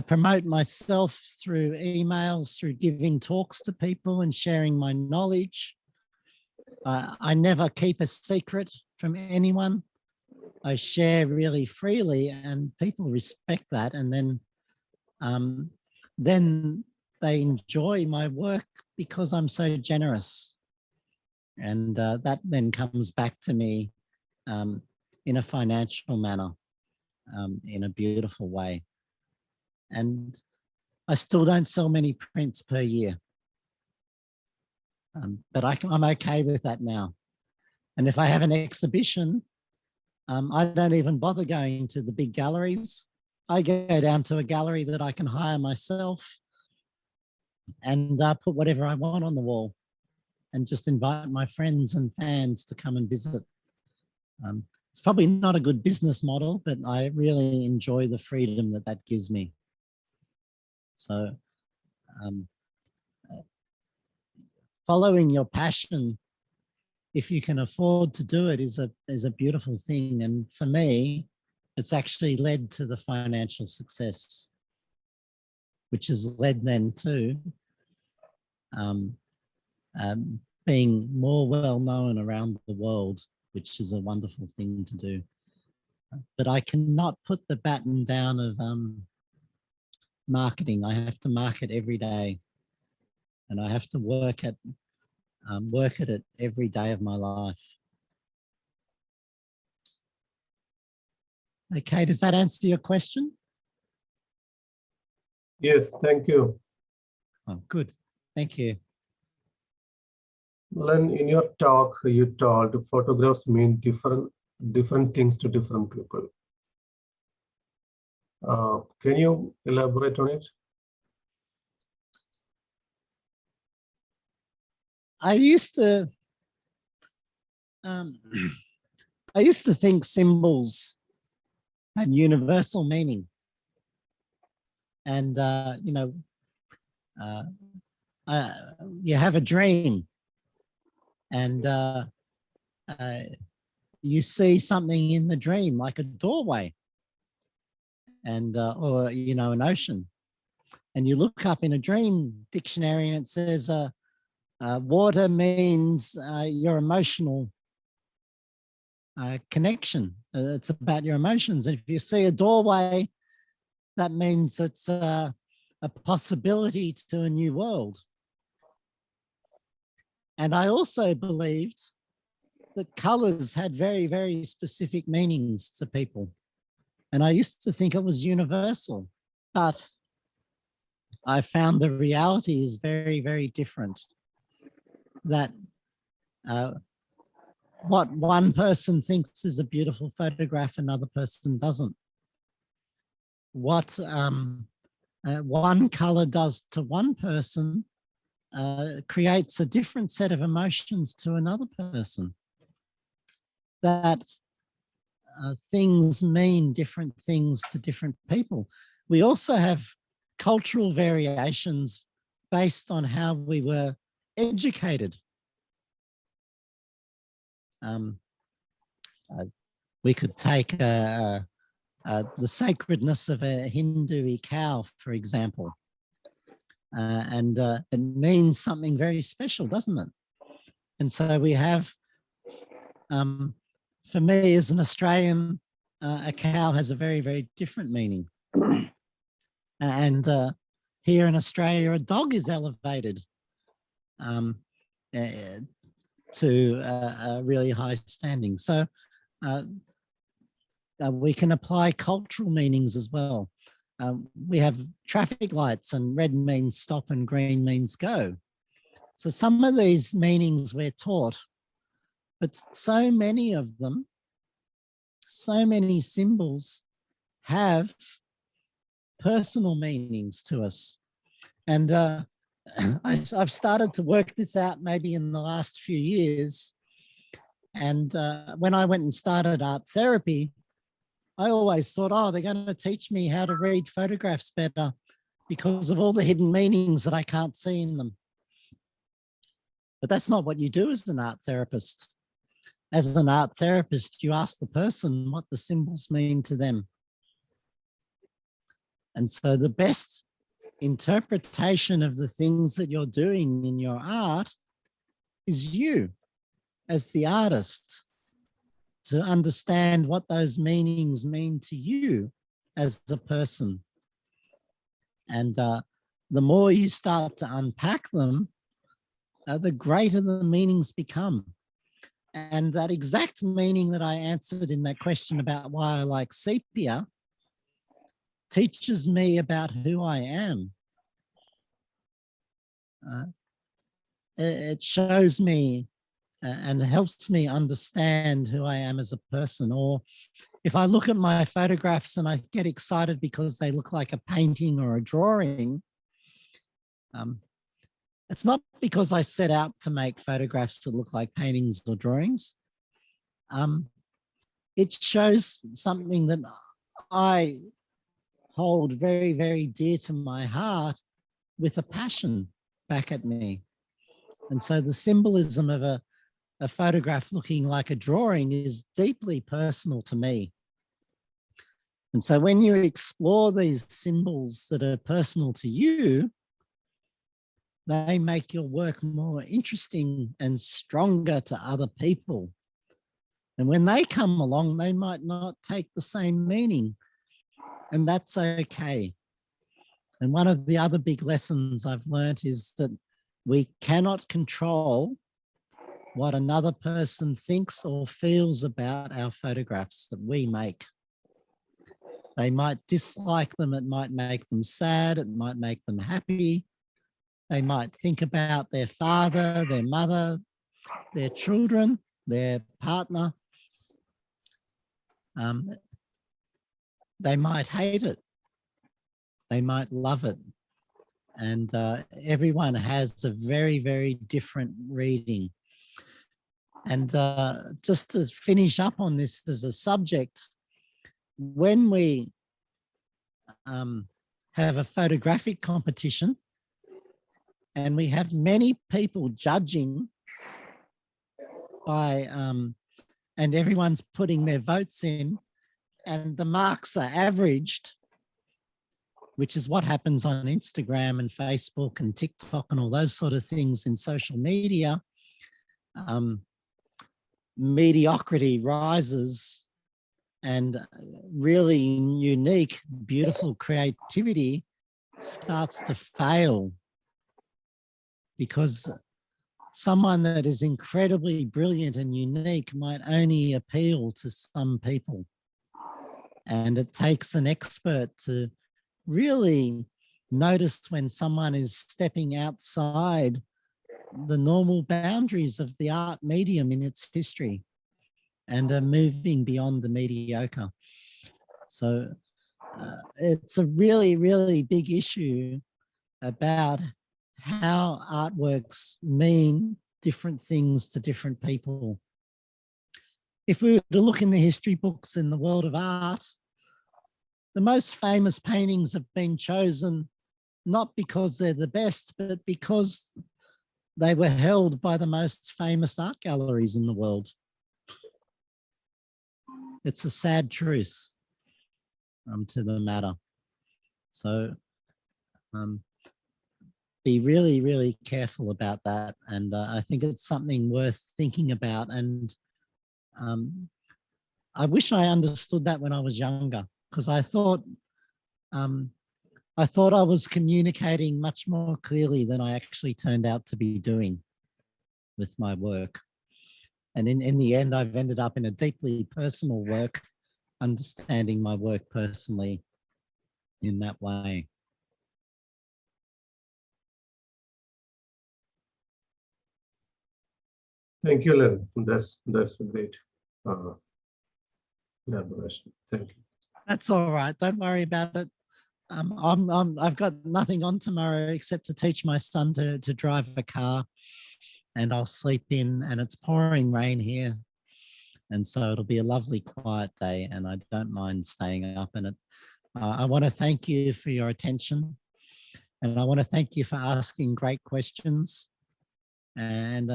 Speaker 2: promote myself through emails, through giving talks to people and sharing my knowledge. I never keep a secret from anyone. I share really freely, and people respect that. And then they enjoy my work because I'm so generous. And that then comes back to me in a financial manner, in a beautiful way. And I still don't sell many prints per year. But I'm okay with that now. And if I have an exhibition, I don't even bother going to the big galleries. I go down to a gallery that I can hire myself and put whatever I want on the wall and just invite my friends and fans to come and visit. It's probably not a good business model, but I really enjoy the freedom that that gives me. So following your passion, if you can afford to do it, is a beautiful thing. And for me, it's actually led to the financial success, which has led then to being more well-known around the world, which is a wonderful thing to do. But I cannot put the baton down of marketing. I have to market every day, and I have to work at it every day of my life. Okay, does that answer your question?
Speaker 1: Yes, thank you.
Speaker 2: Oh, good. Thank you.
Speaker 1: Len, in your talk, you told photographs mean different things to different people. Can you elaborate on it?
Speaker 2: I used to think symbols had universal meaning. And, you have a dream and you see something in the dream, like a doorway and, or, an ocean. And you look up in a dream dictionary and it says, water means your emotional connection. It's about your emotions. And if you see a doorway, that means it's a possibility to a new world. And I also believed that colors had very, very specific meanings to people. And I used to think it was universal, but I found the reality is very, very different. That what one person thinks is a beautiful photograph, another person doesn't. What one color does to one person creates a different set of emotions to another person. That things mean different things to different people. We also have cultural variations based on how we were educated. We could take the sacredness of a Hindu cow, for example, and it means something very special, doesn't it? And so we have, for me as an Australian, a cow has a very, very different meaning. And here in Australia, a dog is elevated to a really high standing. So we can apply cultural meanings as well. We have traffic lights and red means stop and green means go. So some of these meanings we're taught, but so many of them, so many symbols have personal meanings to us. And I've started to work this out maybe in the last few years. And when I went and started art therapy, I always thought, oh, they're going to teach me how to read photographs better because of all the hidden meanings that I can't see in them. But that's not what you do as an art therapist. As an art therapist, you ask the person what the symbols mean to them. And so the best interpretation of the things that you're doing in your art is you as the artist, to understand what those meanings mean to you as a person. And the more you start to unpack them, the greater the meanings become. And that exact meaning that I answered in that question about why I like sepia teaches me about who I am. It shows me and helps me understand who I am as a person. Or if I look at my photographs and I get excited because they look like a painting or a drawing, it's not because I set out to make photographs that look like paintings or drawings. It shows something that I hold very, very dear to my heart with a passion back at me. And so the symbolism of a photograph looking like a drawing is deeply personal to me. And so when you explore these symbols that are personal to you, they make your work more interesting and stronger to other people. And when they come along, they might not take the same meaning, and that's okay. And one of the other big lessons I've learned is that we cannot control what another person thinks or feels about our photographs that we make. They might dislike them, it might make them sad, it might make them happy. They might think about their father, their mother, their children, their partner. they might hate it, they might love it, and everyone has a very, very different reading. And just to finish up on this as a subject, when we have a photographic competition and we have many people judging by, and everyone's putting their votes in, and the marks are averaged, which is what happens on Instagram and Facebook and TikTok and all those sort of things in social media, mediocrity rises, and really unique, beautiful creativity starts to fail, because someone that is incredibly brilliant and unique might only appeal to some people. And it takes an expert to really notice when someone is stepping outside the normal boundaries of the art medium in its history and are moving beyond the mediocre. So it's a really, really big issue about how artworks mean different things to different people. If we were to look in the history books in the world of art, the most famous paintings have been chosen not because they're the best, but because they were held by the most famous art galleries in the world. It's a sad truth to the matter. So be really, really careful about that. And I think it's something worth thinking about. And I wish I understood that when I was younger, because I thought I was communicating much more clearly than I actually turned out to be doing with my work. And in the end, I've ended up in a deeply personal work, understanding my work personally in that way.
Speaker 1: Thank you, Len. That's a great elaboration. Thank you.
Speaker 2: That's all right. Don't worry about it. I've got nothing on tomorrow except to teach my son to drive a car, and I'll sleep in, and it's pouring rain here. And so it'll be a lovely quiet day, and I don't mind staying up in it. I want to thank you for your attention, and I want to thank you for asking great questions. And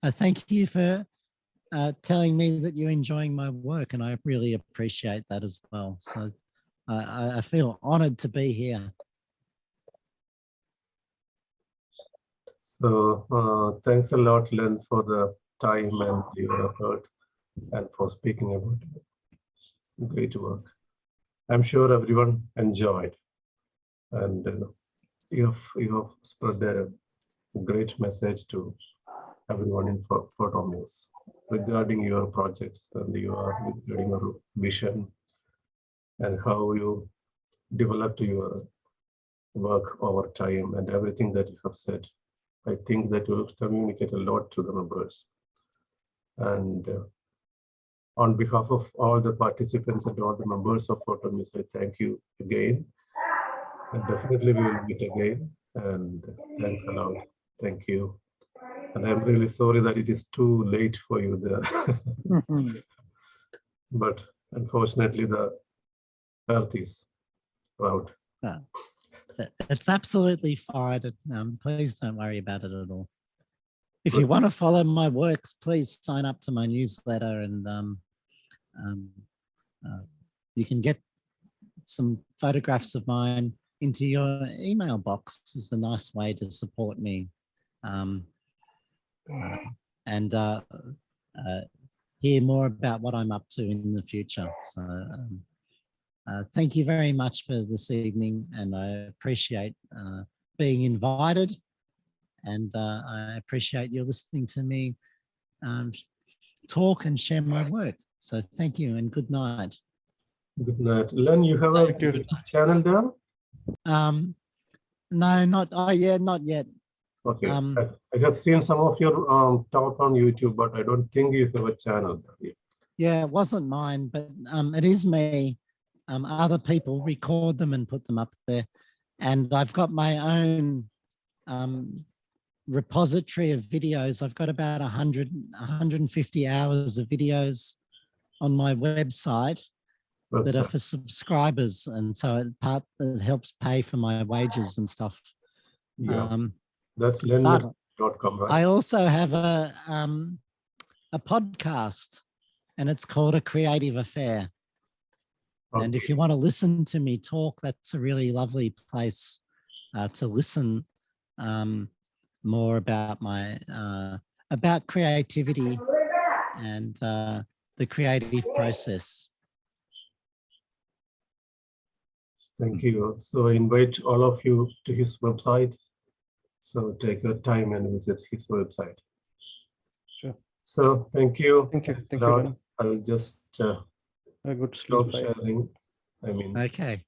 Speaker 2: I thank you for telling me that you're enjoying my work, and I really appreciate that as well. So I feel honored to be here.
Speaker 1: So thanks a lot, Len, for the time and your effort and for speaking about it. Great work. I'm sure everyone enjoyed, and you have spread a great message to everyone in Photo Mills regarding your projects and regarding your vision and how you developed your work over time and everything that you have said. I think that will communicate a lot to the members. And on behalf of all the participants and all the members of Photo Mills, I thank you again. And definitely we will meet again. And thanks a lot. Thank you. And I'm really sorry that it is too late for you there. But unfortunately, the earth is round.
Speaker 2: It's absolutely fine. Please don't worry about it at all. If you want to follow my works, please sign up to my newsletter, and you can get some photographs of mine into your email box. It's a nice way to support me. And hear more about what I'm up to in the future. So thank you very much for this evening, and I appreciate being invited, and I appreciate you listening to me talk and share my work. So thank you and good night.
Speaker 1: Good night. Len, you have a YouTube channel there?
Speaker 2: No, not yet.
Speaker 1: Okay, I have seen some of your talk on YouTube, but I don't think you have a channel there.
Speaker 2: Yeah, it wasn't mine, but it is me. Other people record them and put them up there. And I've got my own repository of videos. I've got about 150 hours of videos on my website that are for subscribers. And so it helps pay for my wages and stuff.
Speaker 1: Yeah, that's learnmix.com, right?
Speaker 2: I also have a podcast, and it's called A Creative Affair. And if you want to listen to me talk, that's a really lovely place to listen more about my about creativity and the creative process.
Speaker 1: Thank you. So I invite all of you to his website. So take your time and visit his website.
Speaker 8: Sure.
Speaker 1: So thank you.
Speaker 8: Thank you. Thank
Speaker 1: Lord.
Speaker 8: you.
Speaker 1: I will just
Speaker 8: A good
Speaker 1: stop
Speaker 8: sleep. Bye.
Speaker 1: sharing. I mean,
Speaker 2: Okay.